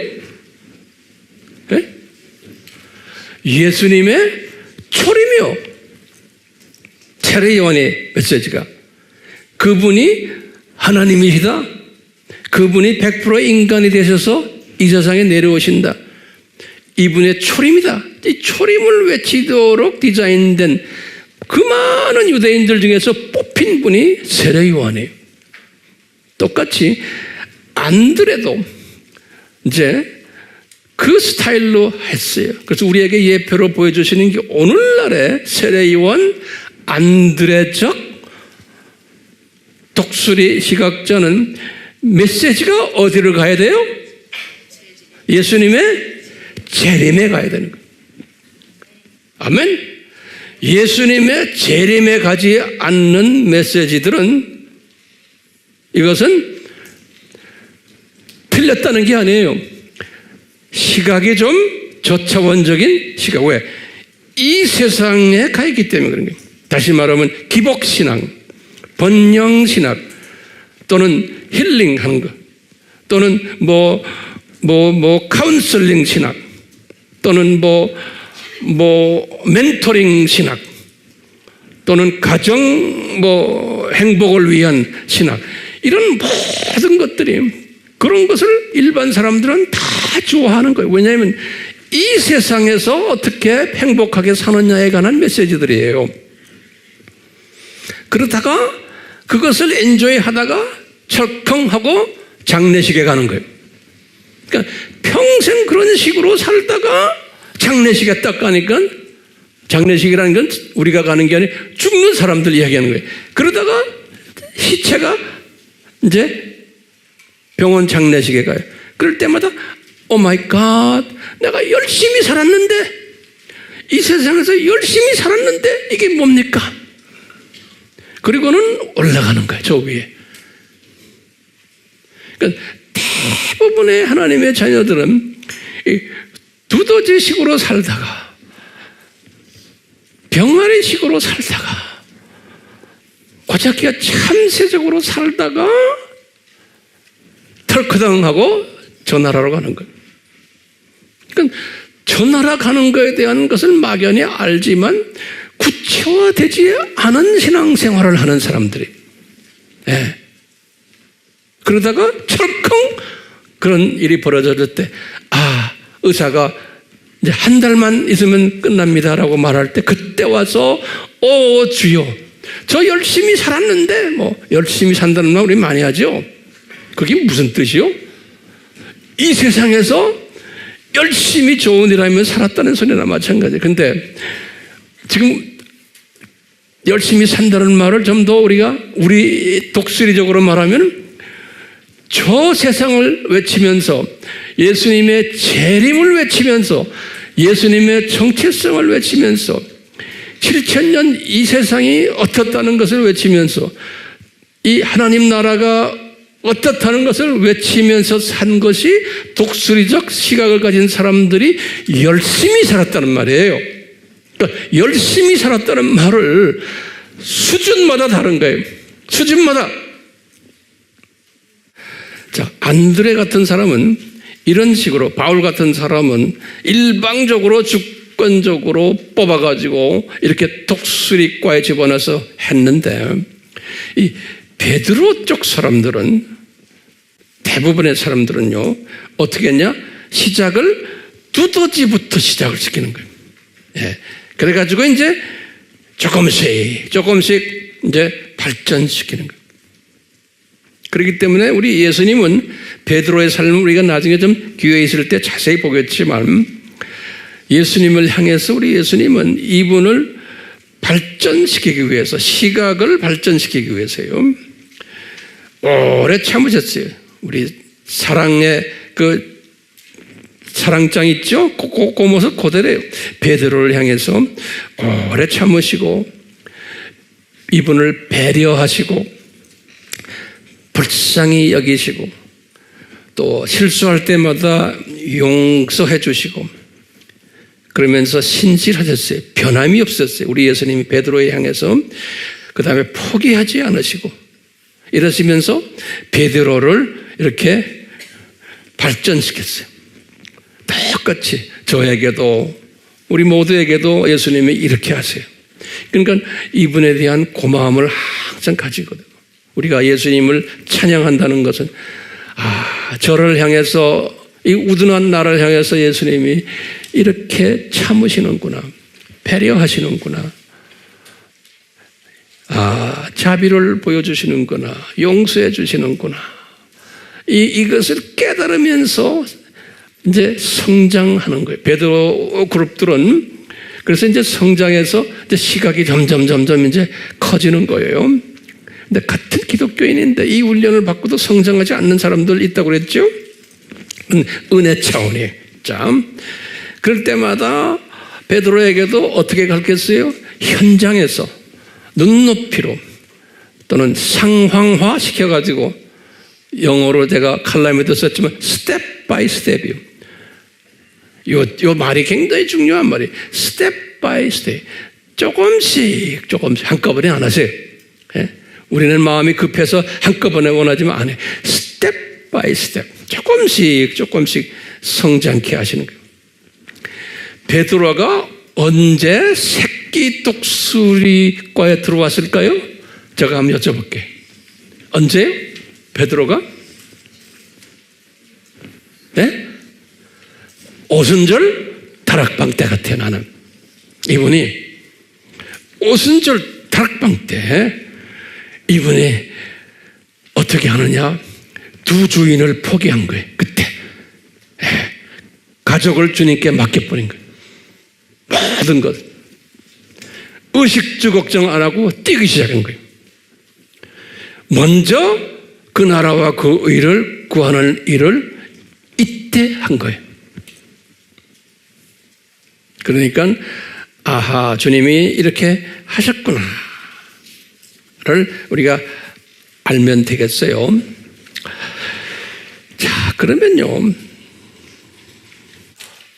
예수님의 초림이요. 세례 요한의 메시지가, 그분이 하나님이시다, 그분이 100% 인간이 되셔서 이 세상에 내려오신다, 이분의 초림이다. 이 초림을 외치도록 디자인된 그 많은 유대인들 중에서 뽑힌 분이 세례 요한이에요. 똑같이 안드레도 이제 그 스타일로 했어요. 그래서 우리에게 예표로 보여주시는 게 오늘날의 세례 요한 안드레적 독수리 시각자는 메시지가 어디를 가야 돼요? 예수님의 재림에 가야 되는 거예요. 아멘. 예수님의 재림에 가지 않는 메시지들은, 이것은 틀렸다는 게 아니에요. 시각이 좀 저차원적인 시각. 왜? 이 세상에 가 있기 때문에 그런 거예요. 다시 말하면 기복신앙, 번영신학, 또는 힐링하는 것, 또는 카운슬링 신학, 또는 멘토링 신학, 또는 가정 행복을 위한 신학, 이런 모든 것들이, 그런 것을 일반 사람들은 다 좋아하는 거예요. 왜냐하면 이 세상에서 어떻게 행복하게 사느냐에 관한 메시지들이에요. 그러다가 그것을 엔조이 하다가 철컹하고 장례식에 가는 거예요. 그러니까 평생 그런 식으로 살다가 장례식에 딱 가니까, 장례식이라는 건 우리가 가는 게 아니라 죽는 사람들 이야기하는 거예요. 그러다가 시체가 이제 병원 장례식에 가요. 그럴 때마다 오 마이 갓, 내가 열심히 살았는데, 이 세상에서 열심히 살았는데 이게 뭡니까? 그리고는 올라가는 거예요, 저 위에. 그러니까 대부분의 하나님의 자녀들은 두더지식으로 살다가, 병아리식으로 살다가, 고작기가 참새적으로 살다가 털커덩하고 저 나라로 가는 거예요. 그러니까 저 나라 가는 것에 대한 것을 막연히 알지만 구체화되지 않은 신앙생활을 하는 사람들이, 예. 그러다가 철컹 그런 일이 벌어졌을 때, 의사가 이제 한 달만 있으면 끝납니다라고 말할 때, 그때 와서 오 주여, 저 열심히 살았는데, 열심히 산다는 말 우리 많이 하죠. 그게 무슨 뜻이요? 이 세상에서 열심히 좋은 일 하면 살았다는 소리나 마찬가지예요. 근데 지금 열심히 산다는 말을 좀 더 우리 독수리적으로 말하면, 저 세상을 외치면서 예수님의 재림을 외치면서 예수님의 정체성을 외치면서 7000년 이 세상이 어떻다는 것을 외치면서 이 하나님 나라가 어떻다는 것을 외치면서 산 것이 독수리적 시각을 가진 사람들이 열심히 살았다는 말이에요. 그러니까 열심히 살았다는 말을 수준마다 다른 거예요. 수준마다. 자, 안드레 같은 사람은 이런 식으로, 바울 같은 사람은 일방적으로 주권적으로 뽑아가지고 이렇게 독수리과에 집어넣어서 했는데, 이 베드로 쪽 사람들은, 대부분의 사람들은요, 어떻게 했냐? 시작을 두더지부터 시작을 시키는 거예요. 예. 그래가지고 이제 조금씩 이제 발전시키는 거예요. 그렇기 때문에 우리 예수님은 베드로의 삶을 우리가 나중에 좀 기회에 있을 때 자세히 보겠지만, 예수님을 향해서 우리 예수님은 이분을 발전시키기 위해서, 시각을 발전시키기 위해서요, 오래 참으셨어요. 우리 사랑의 그 사랑장 있죠? 고모서 고대래요. 베드로를 향해서 오래 참으시고, 이분을 배려하시고, 불쌍히 여기시고, 또 실수할 때마다 용서해 주시고, 그러면서 신실하셨어요. 변함이 없었어요. 우리 예수님이 베드로에 향해서. 그 다음에 포기하지 않으시고, 이러시면서 베드로를 이렇게 발전시켰어요. 똑같이 저에게도, 우리 모두에게도 예수님이 이렇게 하세요. 그러니까 이분에 대한 고마움을 항상 가지거든요. 우리가 예수님을 찬양한다는 것은, 저를 향해서, 이 우둔한 나를 향해서 예수님이 이렇게 참으시는구나, 배려하시는구나, 자비를 보여주시는구나, 용서해 주시는구나, 이것을 깨달으면서 이제 성장하는 거예요. 베드로 그룹들은 그래서 이제 성장해서 이제 시각이 점점 이제 커지는 거예요. 근데 같은 기독교인인데 이 훈련을 받고도 성장하지 않는 사람들 있다고 그랬죠? 은혜 차원이에요. 참. 그럴 때마다 베드로에게도 어떻게 가르쳤어요? 현장에서 눈높이로 또는 상황화 시켜가지고, 영어로 제가 칼럼에도 썼지만 스텝 바이 스텝이요. 요 말이 굉장히 중요한 말이에요. 스텝 바이 스텝. 조금씩 한꺼번에 안 하세요. 예? 우리는 마음이 급해서 한꺼번에 원하지만 안 해. 스텝 바이 스텝. 조금씩 성장케 하시는 거예요. 베드로가 언제 새끼 독수리과에 들어왔을까요? 제가 한번 여쭤볼게요. 언제요? 베드로가? 네? 오순절 다락방 때 같아요. 나는 이분이 오순절 다락방 때 이분이 어떻게 하느냐, 두 주인을 포기한 거예요. 그때 가족을 주님께 맡겨버린 거예요. 모든 것 의식주 걱정 안 하고 뛰기 시작한 거예요. 먼저 그 나라와 그 의를 구하는 일을 이때 한 거예요. 그러니까 아하, 주님이 이렇게 하셨구나를 우리가 알면 되겠어요. 자, 그러면요,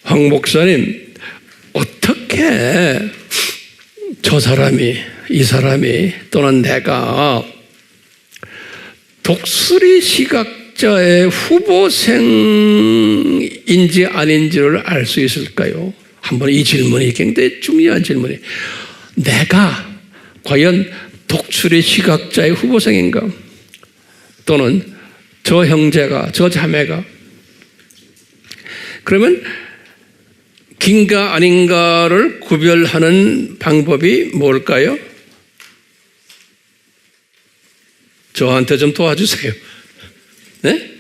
황 목사님, 어떻게 저 사람이, 이 사람이 또는 내가 독수리 시각자의 후보생인지 아닌지를 알 수 있을까요? 한번 이 질문이 굉장히 중요한 질문이에요. 내가 과연 독수리 시각자의 후보생인가? 또는 저 형제가, 저 자매가. 그러면 긴가 아닌가를 구별하는 방법이 뭘까요? 저한테 좀 도와주세요. 네?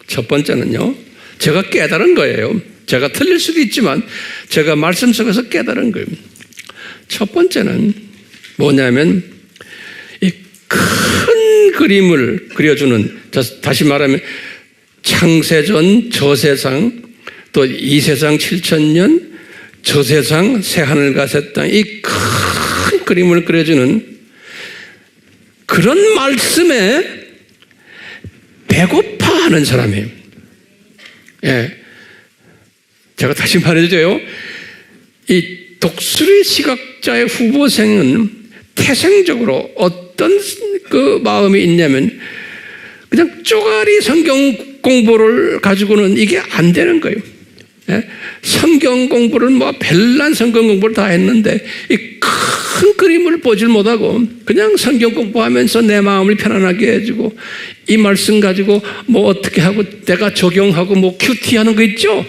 첫 번째는요, 제가 깨달은 거예요. 제가 틀릴 수도 있지만 제가 말씀 속에서 깨달은 거예요. 첫 번째는 뭐냐면 이 큰 그림을 그려주는, 다시 말하면 창세전 저세상, 또 이 세상 7,000년, 저세상 새하늘과 새 땅, 이 큰 그림을 그려주는 그런 말씀에 배고파하는 사람이에요. 예, 제가 다시 말해줘요. 이 독수리 시각자의 후보생은 태생적으로 어떤 그 마음이 있냐면 그냥 쪼가리 성경 공부를 가지고는 이게 안 되는 거예요. 예? 성경 공부를 뭐 별난 성경 공부를 다 했는데 이 큰 그림을 보질 못하고 그냥 성경 공부하면서 내 마음을 편안하게 해주고 이 말씀 가지고 뭐 어떻게 하고 내가 적용하고 뭐 큐티하는 거 있죠.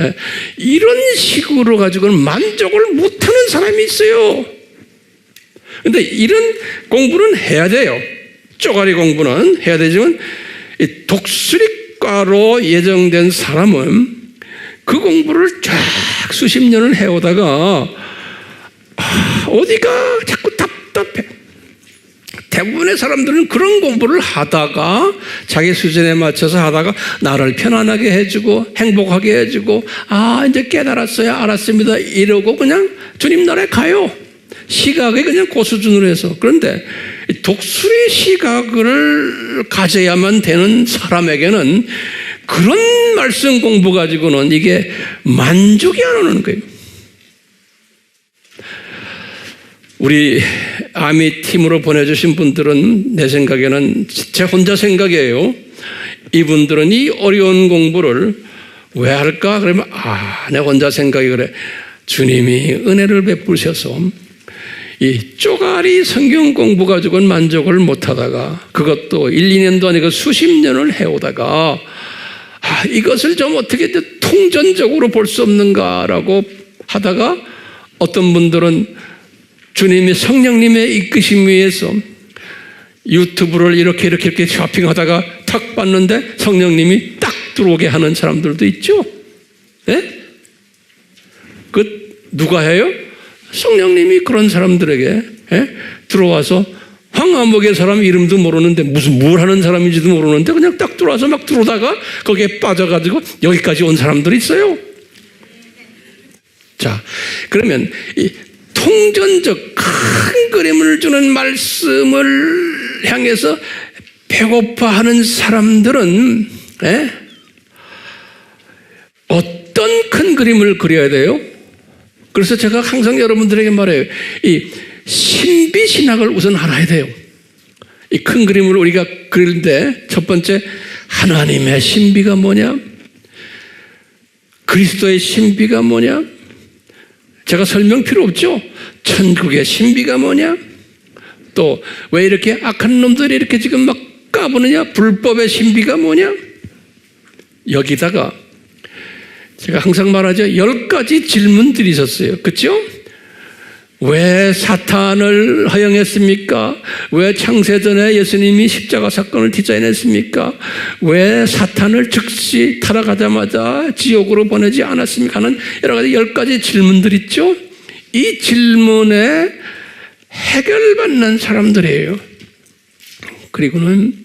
예? 이런 식으로 가지고는 만족을 못하는 사람이 있어요. 근데 이런 공부는 해야 돼요. 쪼가리 공부는 해야 되지만 이 독수리과로 예정된 사람은 그 공부를 쫙 수십 년을 해오다가 어디가 자꾸 답답해. 대부분의 사람들은 그런 공부를 하다가 자기 수준에 맞춰서 하다가 나를 편안하게 해주고 행복하게 해주고 아 이제 깨달았어요, 알았습니다 이러고 그냥 주님 나라에 가요. 시각에 그냥 그 수준으로 해서. 그런데 독수리 시각을 가져야만 되는 사람에게는 그런 말씀 공부 가지고는 이게 만족이 안 오는 거예요. 우리 아미 팀으로 보내주신 분들은 내 생각에는 제 혼자 생각이에요. 이분들은 이 어려운 공부를 왜 할까? 그러면 내 혼자 생각이 그래. 주님이 은혜를 베푸셔서 이 쪼가리 성경 공부 가지고는 만족을 못하다가 그것도 1, 2년도 아니고 수십 년을 해오다가 이것을 좀 어떻게 통전적으로 볼 수 없는가라고 하다가 어떤 분들은 주님이 성령님의 이끄심 위에서 유튜브를 이렇게 쇼핑하다가 탁 봤는데 성령님이 딱 들어오게 하는 사람들도 있죠. 네? 그 누가 해요? 성령님이 그런 사람들에게 들어와서 황하목의 사람 이름도 모르는데 무슨 뭘 하는 사람인지도 모르는데 그냥 딱 들어와서 막 들어오다가 거기에 빠져가지고 여기까지 온 사람들이 있어요. 자, 그러면 이 통전적 큰 그림을 주는 말씀을 향해서 배고파하는 사람들은 어떤 큰 그림을 그려야 돼요? 그래서 제가 항상 여러분들에게 말해요. 이 신비신학을 우선 알아야 돼요. 이 큰 그림을 우리가 그릴 때 첫 번째 하나님의 신비가 뭐냐? 그리스도의 신비가 뭐냐? 제가 설명 필요 없죠? 천국의 신비가 뭐냐? 또 왜 이렇게 악한 놈들이 이렇게 지금 막 까부느냐? 불법의 신비가 뭐냐? 여기다가 제가 항상 말하죠. 10가지 질문들이 있었어요. 그렇죠? 왜 사탄을 허용했습니까? 왜 창세전에 예수님이 십자가 사건을 디자인했습니까? 왜 사탄을 즉시 타락하자마자 지옥으로 보내지 않았습니까? 하는 여러 가지 10가지 질문들 있죠? 이 질문에 해결받는 사람들이에요. 그리고는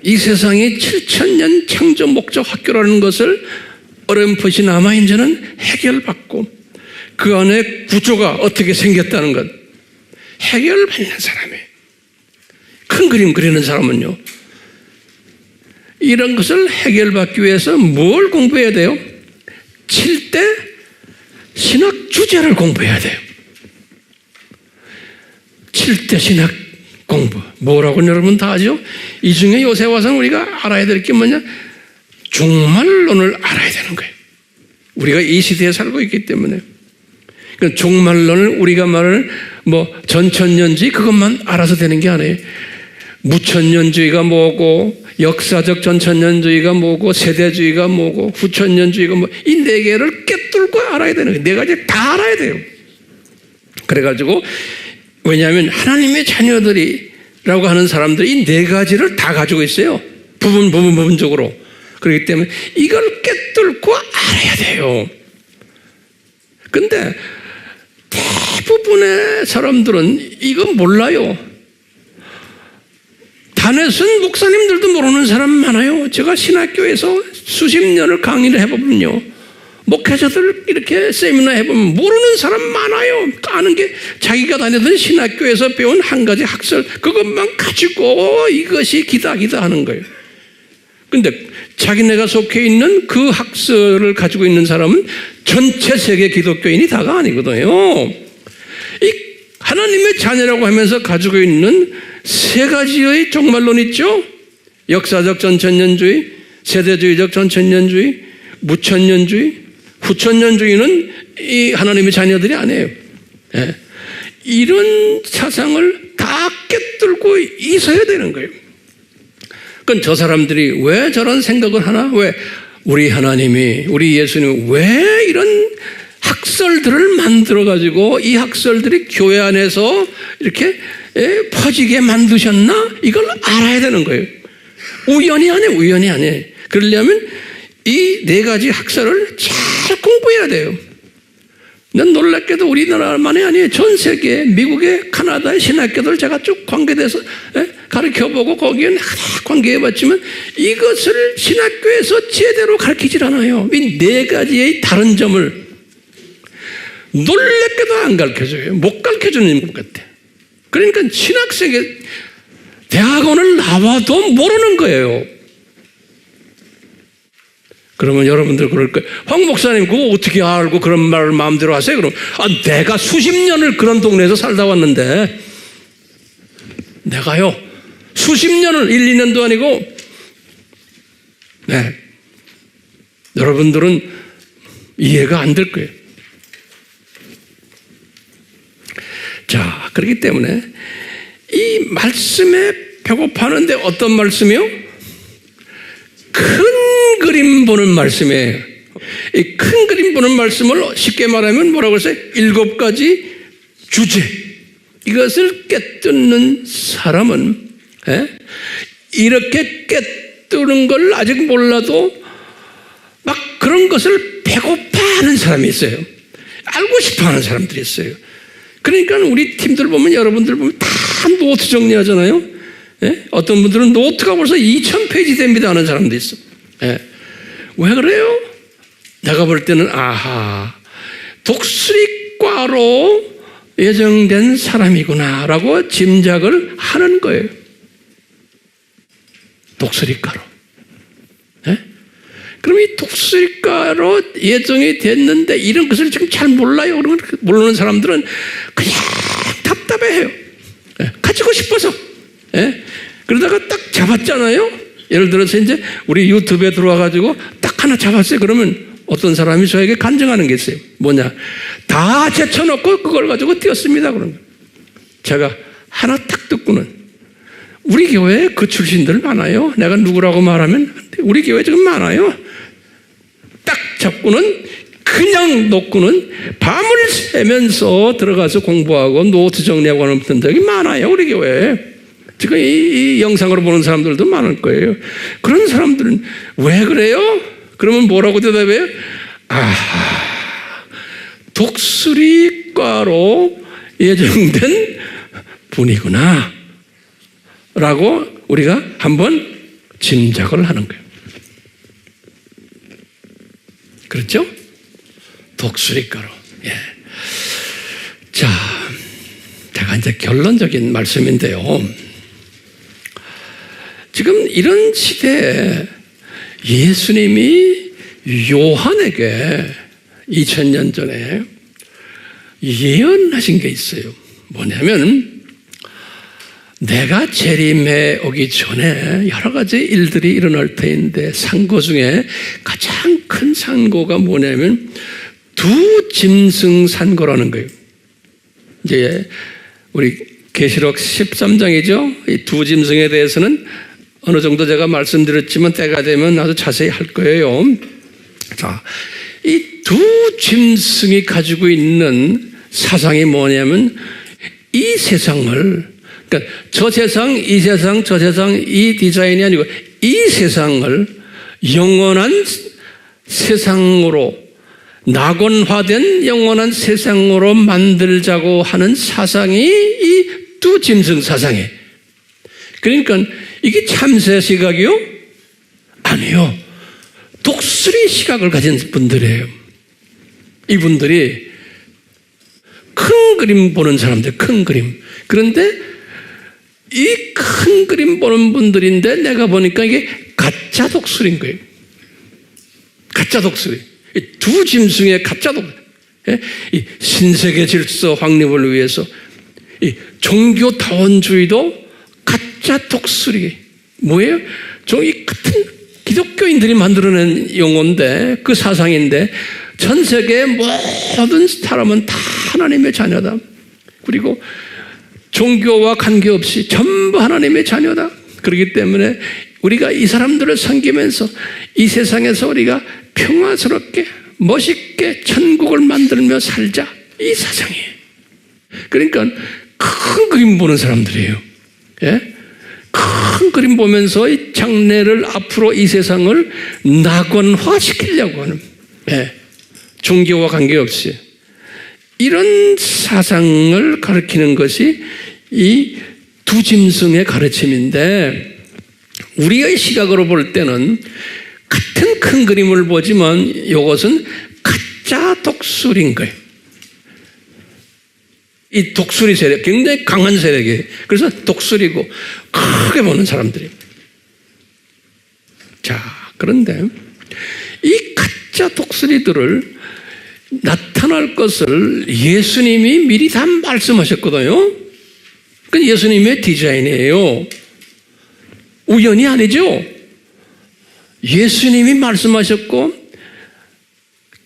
이 세상이 7000년 창조 목적 학교라는 것을 어렴풋이 남아있는 자는 해결받고 그 안에 구조가 어떻게 생겼다는 것 해결받는 사람이에요. 큰 그림 그리는 사람은요. 이런 것을 해결받기 위해서 뭘 공부해야 돼요? 7대 신학 주제를 공부해야 돼요. 7대 신학 공부. 뭐라고 여러분 다 아죠? 이 중에 요새 와서는 우리가 알아야 될 게 뭐냐? 종말론을 알아야 되는 거예요. 우리가 이 시대에 살고 있기 때문에. 그러니까 종말론을 우리가 말하는 전천년주의 그것만 알아서 되는 게 아니에요. 무천년주의가 뭐고 역사적 전천년주의가 뭐고 세대주의가 뭐고 후천년주의가 이 네 개를 꿰뚫고 알아야 되는 거예요. 네 가지 다 알아야 돼요. 그래가지고 왜냐하면 하나님의 자녀들이라고 하는 사람들이 이 네 가지를 다 가지고 있어요. 부분적으로. 그렇기 때문에 이걸 꿰뚫고 알아야 돼요. 근데 대부분의 사람들은 이거 몰라요. 단에선 목사님들도 모르는 사람 많아요. 제가 신학교에서 수십 년을 강의를 해보면요. 목회자들 이렇게 세미나 해보면 모르는 사람 많아요. 아는 게 자기가 다니던 신학교에서 배운 한 가지 학설 그것만 가지고 이것이 기다 하는 거예요. 근데 자기네가 속해 있는 그 학설을 가지고 있는 사람은 전체 세계 기독교인이 다가 아니거든요. 이 하나님의 자녀라고 하면서 가지고 있는 세 가지의 종말론 있죠. 역사적 전천년주의, 세대주의적 전천년주의, 무천년주의, 후천년주의는 이 하나님의 자녀들이 아니에요. 예. 이런 사상을 다 꿰뚫고 있어야 되는 거예요. 그건 저 사람들이 왜 저런 생각을 하나? 왜 우리 하나님이, 우리 예수님이 왜 이런 학설들을 만들어가지고 이 학설들이 교회 안에서 이렇게 퍼지게 만드셨나? 이걸 알아야 되는 거예요. 우연이 아니에요. 그러려면 이 네 가지 학설을 잘 공부해야 돼요. 난 놀랍게도 우리나라만이 아니에요. 전 세계, 미국의 카나다의 신학교들 제가 쭉 관계돼서 가르쳐보고 거기에 관계해봤지만 이것을 신학교에서 제대로 가르치질 않아요. 이 네 가지의 다른 점을 놀랍게도 안 가르쳐줘요. 못 가르쳐주는 것 같아. 그러니까 신학생의 대학원을 나와도 모르는 거예요. 그러면 여러분들 그럴 거예요. 황 목사님 그거 어떻게 알고 그런 말을 마음대로 하세요? 그럼 내가 수십 년을 그런 동네에서 살다 왔는데 내가요 수십 년을 1, 2년도 아니고 여러분들은 이해가 안 될 거예요. 자, 그렇기 때문에 이 말씀에 배고파하는데 어떤 말씀이요? 큰 그림 보는 말씀이에요. 이 큰 그림 보는 말씀을 쉽게 말하면 뭐라고 했어요? 7가지 주제. 이것을 꿰뚫는 사람은 이렇게 꿰뚫는 걸 아직 몰라도 막 그런 것을 배고파하는 사람이 있어요. 알고 싶어하는 사람들이 있어요. 그러니까 우리 팀들 보면 여러분들 보면 다 노트 정리하잖아요. 어떤 분들은 노트가 벌써 2000페이지 됩니다 하는 사람도 있어. 왜 그래요? 내가 볼 때는 독수리과로 예정된 사람이구나 라고 짐작을 하는 거예요. 독수리과로. 그럼 이 독수리과로 예정이 됐는데 이런 것을 지금 잘 몰라요. 그러면 모르는 사람들은 그냥 답답해해요. 가지고 싶어서. 그러다가 딱 잡았잖아요. 예를 들어서 이제 우리 유튜브에 들어와가지고 딱 하나 잡았어요. 그러면 어떤 사람이 저에게 간증하는 게 있어요. 뭐냐? 다 제쳐놓고 그걸 가지고 뛰었습니다. 그러면 제가 하나 딱 듣고는 우리 교회에 그 출신들 많아요. 내가 누구라고 말하면 우리 교회 지금 많아요. 딱 잡고는 그냥 놓고는 밤을 새면서 들어가서 공부하고 노트 정리하고 하는 분들이 많아요. 우리 교회에. 지금 이 영상으로 보는 사람들도 많을 거예요. 그런 사람들은 왜 그래요? 그러면 뭐라고 대답해요? 독수리과로 예정된 분이구나 라고 우리가 한번 짐작을 하는 거예요. 그렇죠? 독수리과로. 예. 자, 제가 이제 결론적인 말씀인데요. 지금 이런 시대에 예수님이 요한에게 2000년 전에 예언하신 게 있어요. 뭐냐면 내가 재림에 오기 전에 여러 가지 일들이 일어날 터인데 상고 중에 가장 큰 상고가 뭐냐면 두 짐승 상고라는 거예요. 이제 우리 계시록 13장이죠. 이 두 짐승에 대해서는 어느 정도 제가 말씀드렸지만 때가 되면 아주 자세히 할 거예요. 자, 이 두 짐승이 가지고 있는 사상이 뭐냐면 이 세상을, 그러니까 저 세상, 이 세상, 저 세상, 이 디자인이 아니고 이 세상을 영원한 세상으로, 낙원화된 영원한 세상으로 만들자고 하는 사상이 이 두 짐승 사상이에요. 그러니까 이게 참새 시각이요? 아니요. 독수리 시각을 가진 분들이에요. 이분들이 큰 그림 보는 사람들, 큰 그림. 그런데 이 큰 그림 보는 분들인데 내가 보니까 이게 가짜 독수리인 거예요. 가짜 독수리. 이 두 짐승의 가짜 독수리. 이 신세계 질서 확립을 위해서 이 종교 다원주의도 가짜 독수리. 뭐예요? 이 같은 기독교인들이 만들어낸 용어인데, 그 사상인데, 전 세계의 모든 사람은 다 하나님의 자녀다. 그리고 종교와 관계없이 전부 하나님의 자녀다. 그렇기 때문에 우리가 이 사람들을 섬기면서 이 세상에서 우리가 평화스럽게 멋있게 천국을 만들며 살자. 이 사상이에요. 그러니까 큰 그림 보는 사람들이에요. 예? 큰 그림 보면서 이 장래를 앞으로 이 세상을 낙원화시키려고 하는, 예, 종교와 관계없이 이런 사상을 가르치는 것이 이 두 짐승의 가르침인데, 우리의 시각으로 볼 때는 같은 큰 그림을 보지만 이것은 가짜 독수리인 거예요. 이 독수리 세력, 굉장히 강한 세력이에요. 그래서 독수리고 크게 보는 사람들이에요. 자, 그런데 이 가짜 독수리들을 나타날 것을 예수님이 미리 다 말씀하셨거든요. 그건 예수님의 디자인이에요. 우연이 아니죠. 예수님이 말씀하셨고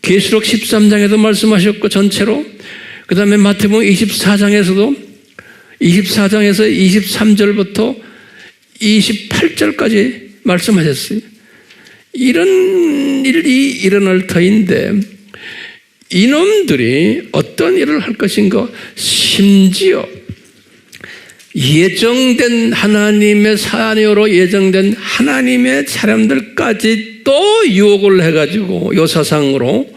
계시록 13장에도 말씀하셨고 전체로, 그 다음에 마태복음 24장에서도 24장에서 23절부터 28절까지 말씀하셨어요. 이런 일이 일어날 터인데 이놈들이 어떤 일을 할 것인가, 심지어 예정된 하나님의 자녀로 예정된 하나님의 사람들까지 또 유혹을 해가지고 이 사상으로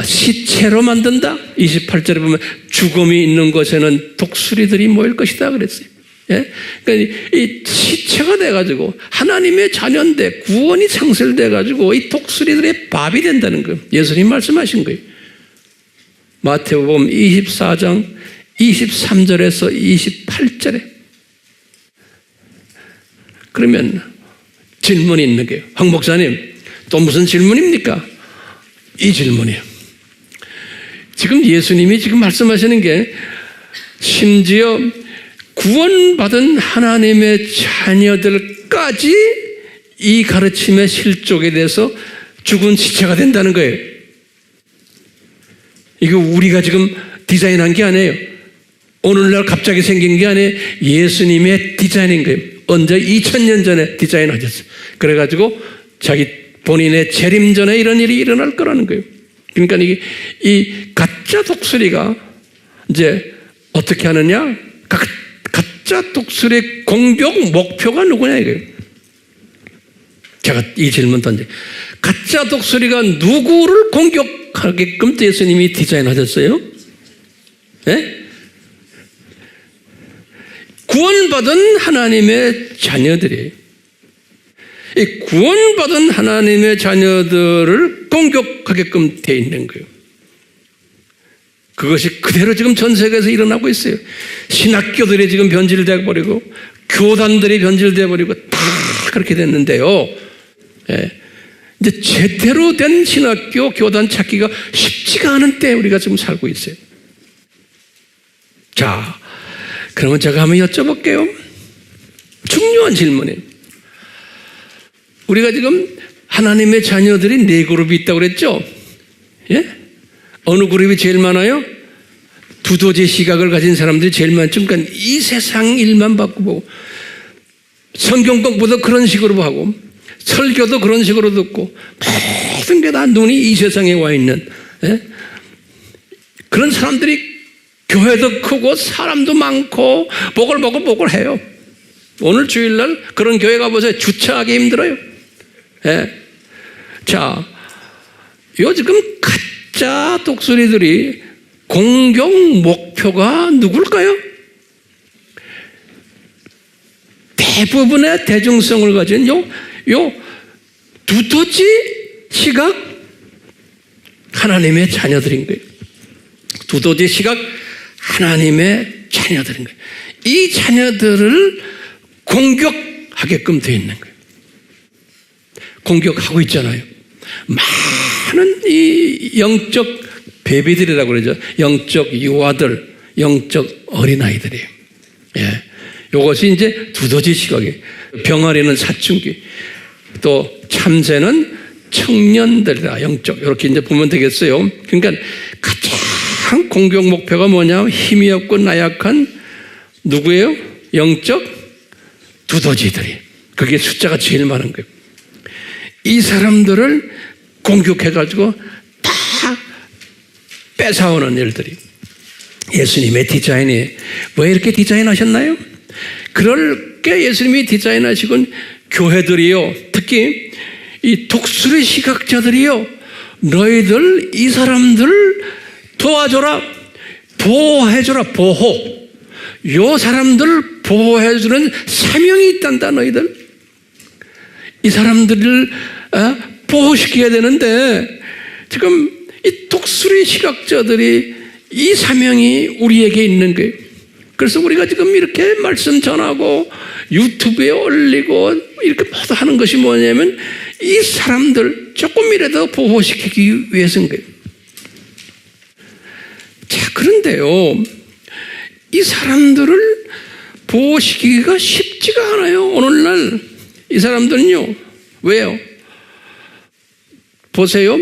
시체로 만든다. 28절에 보면 죽음이 있는 곳에는 독수리들이 모일 것이다 그랬어요. 예? 그러니까 이 시체가 돼가지고 하나님의 자녀인데 구원이 상실돼가지고 이 독수리들의 밥이 된다는 거예요. 예수님 말씀하신 거예요. 마태복음 24장 23절에서 28절에. 그러면 질문이 있는 거예요. 황 목사님, 또 무슨 질문입니까? 이 질문이에요. 지금 예수님이 지금 말씀하시는 게 심지어 구원받은 하나님의 자녀들까지 이 가르침의 실족에 대해서 죽은 시체가 된다는 거예요. 이거 우리가 지금 디자인한 게 아니에요. 오늘날 갑자기 생긴 게 아니에요. 예수님의 디자인인 거예요. 언제 2000년 전에 디자인하셨어요. 그래가지고 자기 본인의 재림 전에 이런 일이 일어날 거라는 거예요. 그러니까 이 가짜 독수리가 이제 어떻게 하느냐? 가짜 독수리의 공격 목표가 누구냐 이거예요. 제가 이 질문 던져. 가짜 독수리가 누구를 공격하게끔 예수님이 디자인하셨어요? 네? 구원받은 하나님의 자녀들이에요. 이 구원받은 하나님의 자녀들을 공격하게끔 돼 있는 거예요. 그것이 그대로 지금 전 세계에서 일어나고 있어요. 신학교들이 지금 변질되어 버리고 교단들이 변질되어 버리고 다 그렇게 됐는데요. 예. 이제 제대로 된 신학교 교단 찾기가 쉽지가 않은 때 우리가 지금 살고 있어요. 자, 그러면 제가 한번 여쭤볼게요. 중요한 질문이에요. 우리가 지금 하나님의 자녀들이 4그룹이 있다고 그랬죠? 예? 어느 그룹이 제일 많아요? 두더지 시각을 가진 사람들이 제일 많죠. 그러니까 이 세상 일만 바꾸고 성경 공부도 그런 식으로 하고 설교도 그런 식으로 듣고 모든 게 다 눈이 이 세상에 와 있는, 예? 그런 사람들이 교회도 크고 사람도 많고 보글보글보글해요. 오늘 주일날 그런 교회 가보세요. 주차하기 힘들어요. 예. 자, 요 지금 가짜 독수리들이 공격 목표가 누굴까요? 대부분의 대중성을 가진 요 두더지 시각 하나님의 자녀들인 거예요. 두더지 시각 하나님의 자녀들인 거예요. 이 자녀들을 공격하게끔 되어 있는 거예요. 공격하고 있잖아요. 많은 이 영적 베비들이라고 그러죠. 영적 유아들, 영적 어린아이들이에요. 예. 이것이 이제 두더지 시각이에요. 병아리는 사춘기, 또 참새는 청년들이다. 영적. 이렇게 이제 보면 되겠어요. 그러니까 가장 공격 목표가 뭐냐면 힘이 없고 나약한 누구예요? 영적 두더지들이. 그게 숫자가 제일 많은 거예요. 이 사람들을 공격해가지고 다 뺏어오는 일들이. 예수님의 디자인이 왜 이렇게 디자인하셨나요? 그렇게 예수님이 디자인하시곤 교회들이요, 특히 이 독수리 시각자들이요, 너희들 이 사람들 도와줘라, 보호해줘라. 보호. 요 사람들 보호해주는 사명이 있단다. 너희들 이 사람들을 보호시켜야 되는데 지금 이 독수리 시각자들이 이 사명이 우리에게 있는 거예요. 그래서 우리가 지금 이렇게 말씀 전하고 유튜브에 올리고 이렇게 모두 하는 것이 뭐냐면 이 사람들 조금이라도 보호시키기 위해서인 거예요. 자, 그런데요, 이 사람들을 보호시키기가 쉽지가 않아요. 오늘날 이 사람들은요. 왜요? 보세요.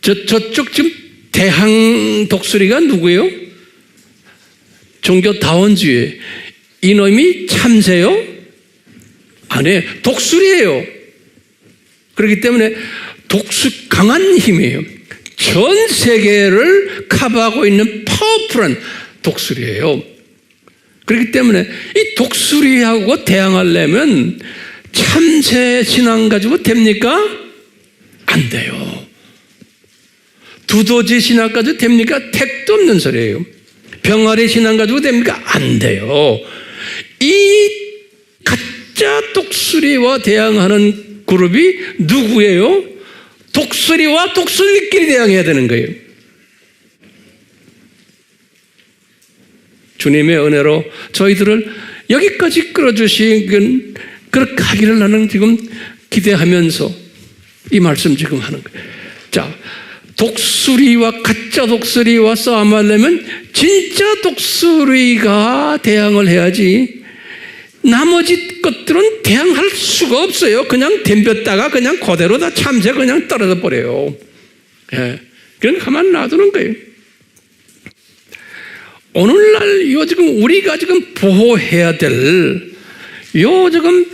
저쪽 지금 대항 독수리가 누구예요? 종교 다원주의. 이놈이 참새요? 아니에요. 독수리예요. 그렇기 때문에 강한 힘이에요. 전 세계를 커버하고 있는 파워풀한 독수리예요. 그렇기 때문에 이 독수리하고 대항하려면 참새 신앙 가지고 됩니까? 안 돼요. 두더지 신앙 가지고 됩니까? 택도 없는 소리예요. 병아리 신앙 가지고 됩니까? 안 돼요. 이 가짜 독수리와 대항하는 그룹이 누구예요? 독수리와 독수리끼리 대항해야 되는 거예요. 주님의 은혜로 저희들을 여기까지 끌어주신 그렇게 하기를 나는 지금 기대하면서 이 말씀 지금 하는 거예요. 자, 독수리와 가짜 독수리와 싸움하려면 진짜 독수리가 대항을 해야지 나머지 것들은 대항할 수가 없어요. 그냥 덤볐다가 그냥 그대로 다 참새 그냥 떨어져 버려요. 예. 그냥 가만 놔두는 거예요. 오늘날 지금 우리가 지금 보호해야 될 지금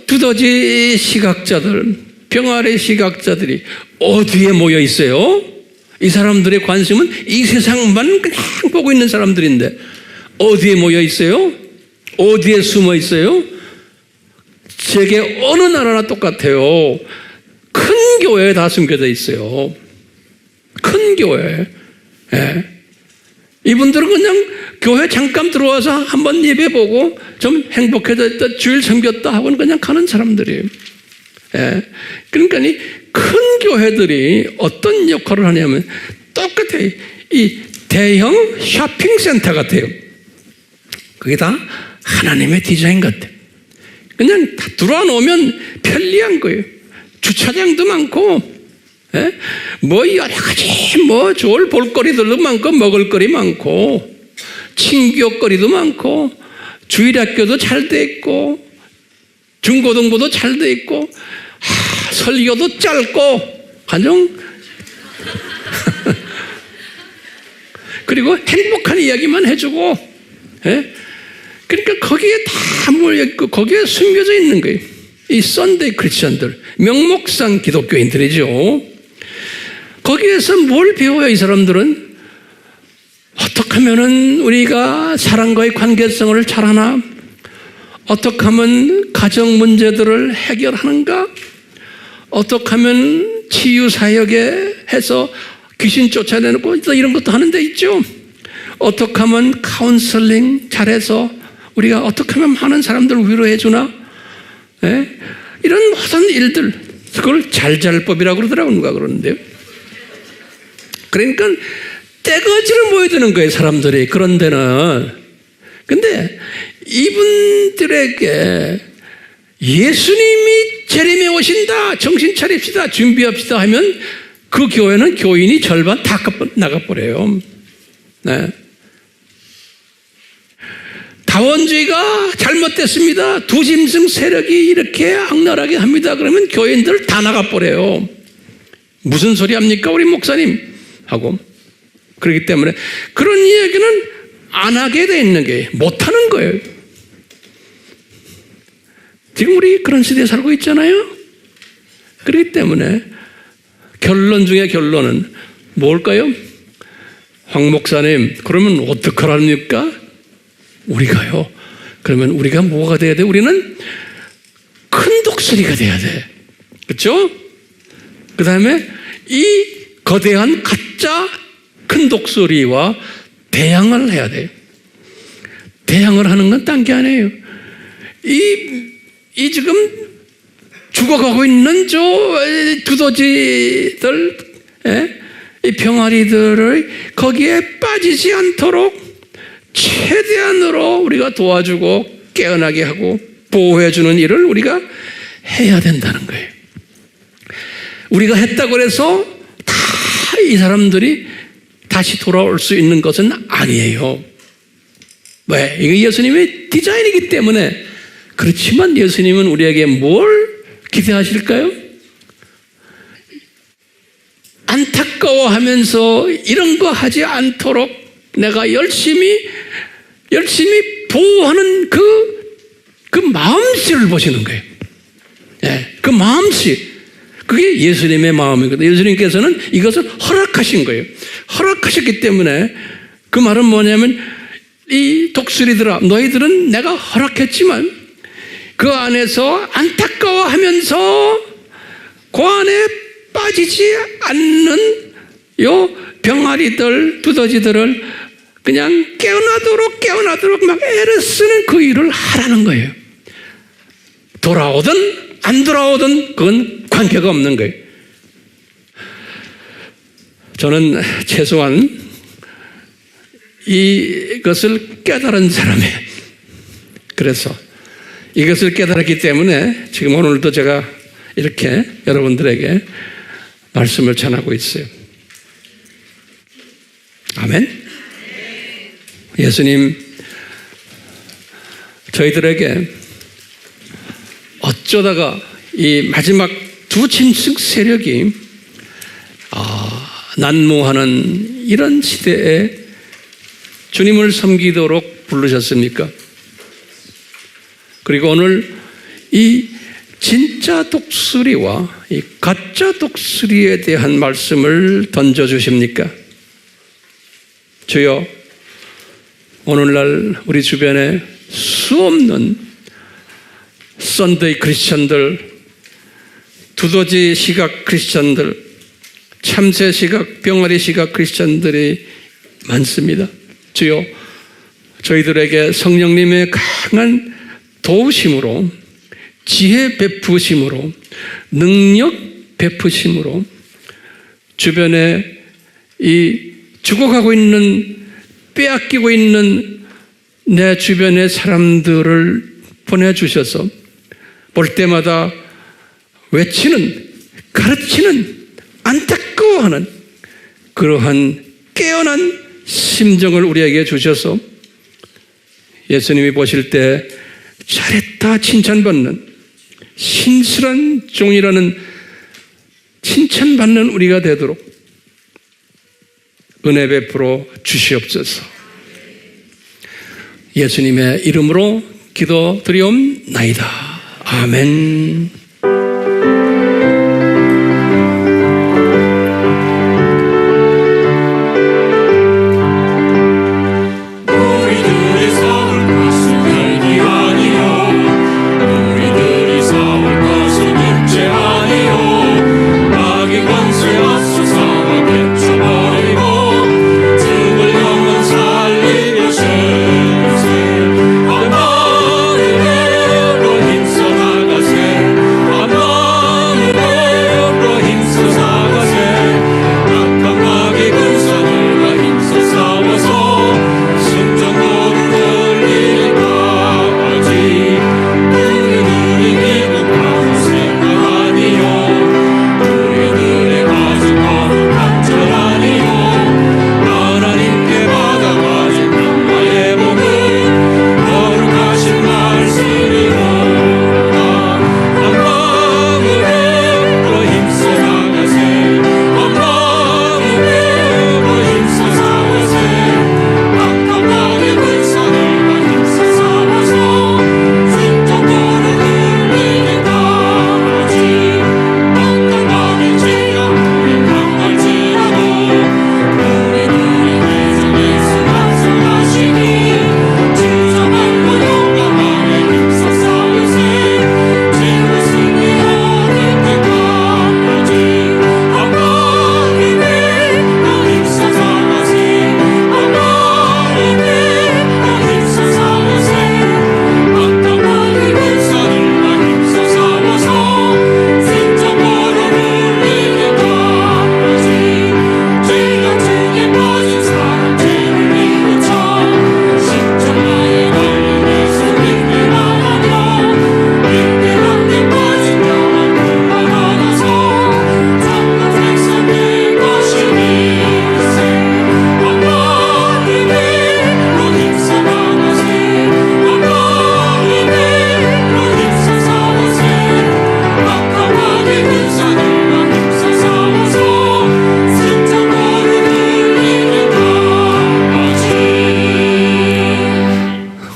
두더지 시각자들, 병아리 시각자들이 어디에 모여 있어요? 이 사람들의 관심은 이 세상만 그냥 보고 있는 사람들인데 어디에 모여 있어요? 어디에 숨어 있어요? 세계 어느 나라나 똑같아요. 큰 교회에 다 숨겨져 있어요. 큰 교회. 예. 이분들은 그냥 교회 잠깐 들어와서 한번 예배 보고 좀 행복해졌다, 주일 섬겼다 하고는 그냥 가는 사람들이에요. 예. 그러니까 이 큰 교회들이 어떤 역할을 하냐면 똑같아요. 이 대형 쇼핑센터 같아요. 그게 다 하나님의 디자인 같아요. 그냥 다 들어와 놓으면 편리한 거예요. 주차장도 많고, 예? 뭐 여러 가지 뭐 좋을 볼거리들도 많고, 먹을거리 많고, 친교거리도 많고, 주일학교도 잘 돼 있고, 중고등부도 잘 돼 있고, 설교도 짧고, 가정 그리고 행복한 이야기만 해주고, 예? 그러니까 거기에 다 모여있고 거기에 숨겨져 있는 거예요. 이 썬데이 크리스천들, 명목상 기독교인들이죠. 거기에서 뭘 배워요? 이 사람들은 어떻게 하면 우리가 사람과의 관계성을 잘하나, 어떻게 하면 가정 문제들을 해결하는가, 어떻게 하면 치유사역에 해서 귀신 쫓아내놓고 이런 것도 하는 데 있죠. 어떻게 하면 카운슬링 잘해서 우리가 어떻게 하면 많은 사람들을 위로해 주나, 예? 이런 모든 일들, 그걸 잘잘법이라고 그러더라고요. 누가 그러는데요. 그러니까 떼거지로 모여드는 거예요, 사람들이. 그런 데는. 근데 이분들에게 예수님이 재림에 오신다, 정신 차립시다, 준비합시다 하면 그 교회는 교인이 절반 다 나가버려요. 네. 다원주의가 잘못됐습니다. 두짐승 세력이 이렇게 악랄하게 합니다. 그러면 교인들 다 나가버려요. 무슨 소리 합니까, 우리 목사님? 하고. 그렇기 때문에 그런 이야기는 안 하게 돼 있는 게 못하는 거예요. 지금 우리 그런 시대에 살고 있잖아요. 그렇기 때문에 결론 중에 결론은 뭘까요? 황 목사님, 그러면 어떡하랍니까? 우리가요. 그러면 우리가 뭐가 돼야 돼? 우리는 큰 독수리가 돼야 돼. 그렇죠? 그 다음에 이 거대한 가짜 큰 독수리와 대항을 해야 돼요. 대항을 하는 건 딴 게 아니에요. 이 지금 죽어가고 있는 저 두더지들, 이 병아리들을 거기에 빠지지 않도록 최대한으로 우리가 도와주고 깨어나게 하고 보호해주는 일을 우리가 해야 된다는 거예요. 우리가 했다고 해서 다 이 사람들이 다시 돌아올 수 있는 것은 아니에요. 왜? 이게 예수님의 디자인이기 때문에. 그렇지만 예수님은 우리에게 뭘 기대하실까요? 안타까워하면서 이런 거 하지 않도록 내가 열심히 보호하는 그 마음씨를 보시는 거예요. 예, 그 마음씨. 그게 예수님의 마음이거든요. 예수님께서는 이것을 허락하신 거예요. 허락하셨기 때문에 그 말은 뭐냐면 이 독수리들아, 너희들은 내가 허락했지만 그 안에서 안타까워하면서 그 안에 빠지지 않는 요 병아리들, 두더지들을 그냥 깨어나도록 막 애를 쓰는 그 일을 하라는 거예요. 돌아오든 안 돌아오든 그건 관계가 없는 거예요. 저는 최소한 이것을 깨달은 사람이에요. 그래서 이것을 깨달았기 때문에 지금 오늘도 제가 이렇게 여러분들에게 말씀을 전하고 있어요. 아멘. 예수님 저희들에게 어쩌다가 이 마지막 두 짐승 세력이 난무하는 이런 시대에 주님을 섬기도록 부르셨습니까? 그리고 오늘 이 진짜 독수리와 이 가짜 독수리에 대한 말씀을 던져주십니까? 주여, 오늘날 우리 주변에 수없는 썬데이 크리스천들, 두더지 시각 크리스찬들, 참새 시각, 병아리 시각 크리스찬들이 많습니다. 주여, 저희들에게 성령님의 강한 도우심으로, 지혜 베푸심으로, 능력 베푸심으로 주변에 이 죽어가고 있는, 빼앗기고 있는 내 주변의 사람들을 보내주셔서 볼 때마다 외치는, 가르치는, 안타까워하는 그러한 깨어난 심정을 우리에게 주셔서 예수님이 보실 때 잘했다 칭찬받는 신실한 종이라는 칭찬받는 우리가 되도록 은혜 베풀어 주시옵소서. 예수님의 이름으로 기도드리옵나이다. 아멘.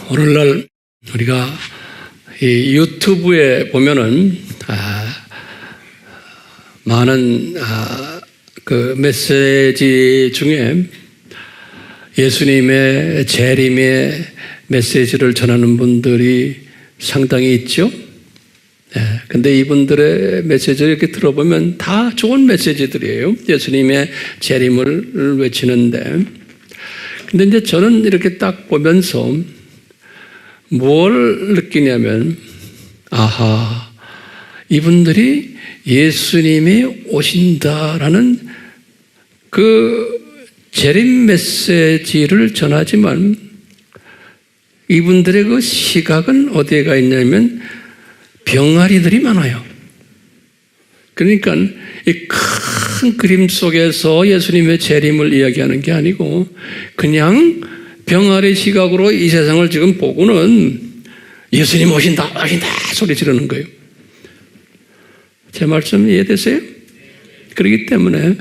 오늘날 우리가 이 유튜브에 보면은 많은 그 메시지 중에 예수님의 재림의 메시지를 전하는 분들이 상당히 있죠. 근데 이분들의 메시지를 이렇게 들어보면 다 좋은 메시지들이에요. 예수님의 재림을 외치는데. 근데 이제 저는 이렇게 딱 보면서 뭘 느끼냐면, 아하, 이분들이 예수님이 오신다라는 그 재림 메시지를 전하지만 이분들의 그 시각은 어디에 가 있냐면 병아리들이 많아요. 그러니까 이 큰 그림 속에서 예수님의 재림을 이야기하는 게 아니고 그냥 병아리 시각으로 이 세상을 지금 보고는 예수님 오신다 소리 지르는 거예요. 제 말씀 이해되세요? 그렇기 때문에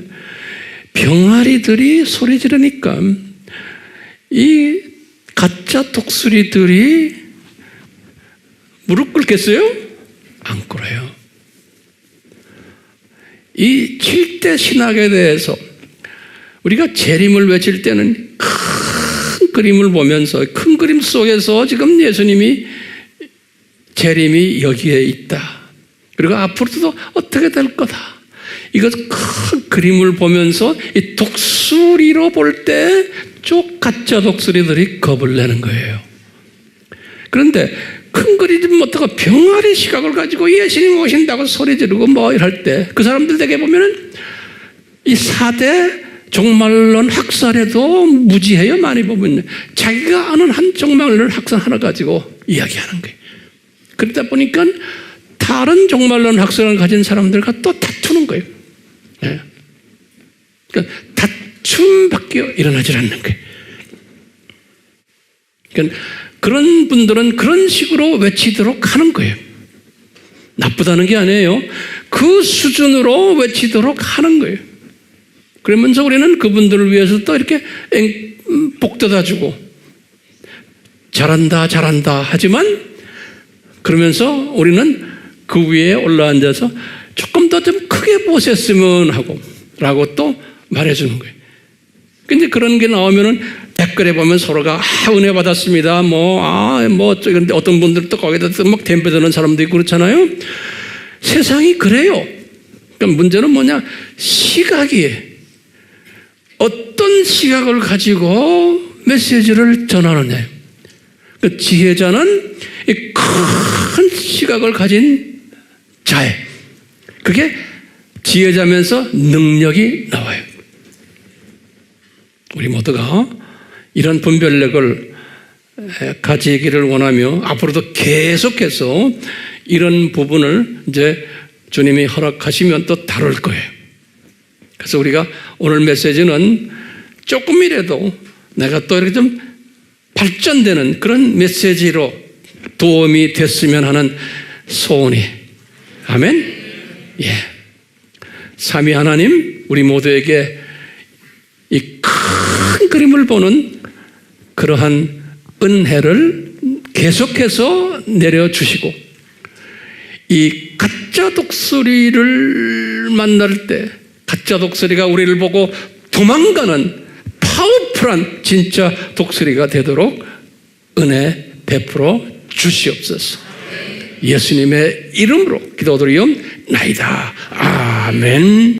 병아리들이 소리 지르니까 이 가짜 독수리들이 무릎 꿇겠어요? 안 꿇어요. 이 7대 신학에 대해서 우리가 재림을 외칠 때는 큰 그림을 보면서 큰 그림 속에서 지금 예수님이 재림이 여기에 있다. 그리고 앞으로도 어떻게 될 거다. 이것 큰 그림을 보면서 이 독수리로 볼 때 쭉 가짜 독수리들이 겁을 내는 거예요. 그런데 큰 그리지 못하고 병아리 시각을 가지고 예수님 오신다고 소리 지르고 뭐 이럴 때 그 사람들 되게 보면은 이 4대 종말론 학설에도 무지해요. 많이 보면 자기가 아는 한 종말론 학설 하나 가지고 이야기하는 거예요. 그러다 보니까 다른 종말론 학설을 가진 사람들과 또 다투는 거예요. 예. 그러니까 다툼밖에 일어나질 않는 거예요. 그러니까 그런 분들은 그런 식으로 외치도록 하는 거예요. 나쁘다는 게 아니에요. 그 수준으로 외치도록 하는 거예요. 그러면서 우리는 그분들을 위해서 또 이렇게 복돋아주고 잘한다 잘한다 하지만 그러면서 우리는 그 위에 올라앉아서 조금 더 좀 크게 보셨으면 하고 라고 또 말해주는 거예요. 근데 그런 게 나오면은 댓글에 보면 서로가 은혜 받았습니다. 그런데 어떤 분들은 또 거기다 막 덤벼드는 사람도 있고 그렇잖아요. 세상이 그래요. 그러니까 문제는 뭐냐? 시각이에요. 어떤 시각을 가지고 메시지를 전하느냐. 그 지혜자는 이 큰 시각을 가진 자예요. 그게 지혜자면서 능력이 나와요. 우리 모두가 이런 분별력을 가지기를 원하며 앞으로도 계속해서 이런 부분을 이제 주님이 허락하시면 또 다룰 거예요. 그래서 우리가 오늘 메시지는 조금이라도 내가 또 이렇게 좀 발전되는 그런 메시지로 도움이 됐으면 하는 소원이. 아멘? 예. 삼위 하나님, 우리 모두에게 이 큰 그림을 보는 그러한 은혜를 계속해서 내려주시고 이 가짜 독수리를 만날 때 가짜 독수리가 우리를 보고 도망가는 파워풀한 진짜 독수리가 되도록 은혜 베풀어 주시옵소서. 예수님의 이름으로 기도드리옵나이다. 아멘.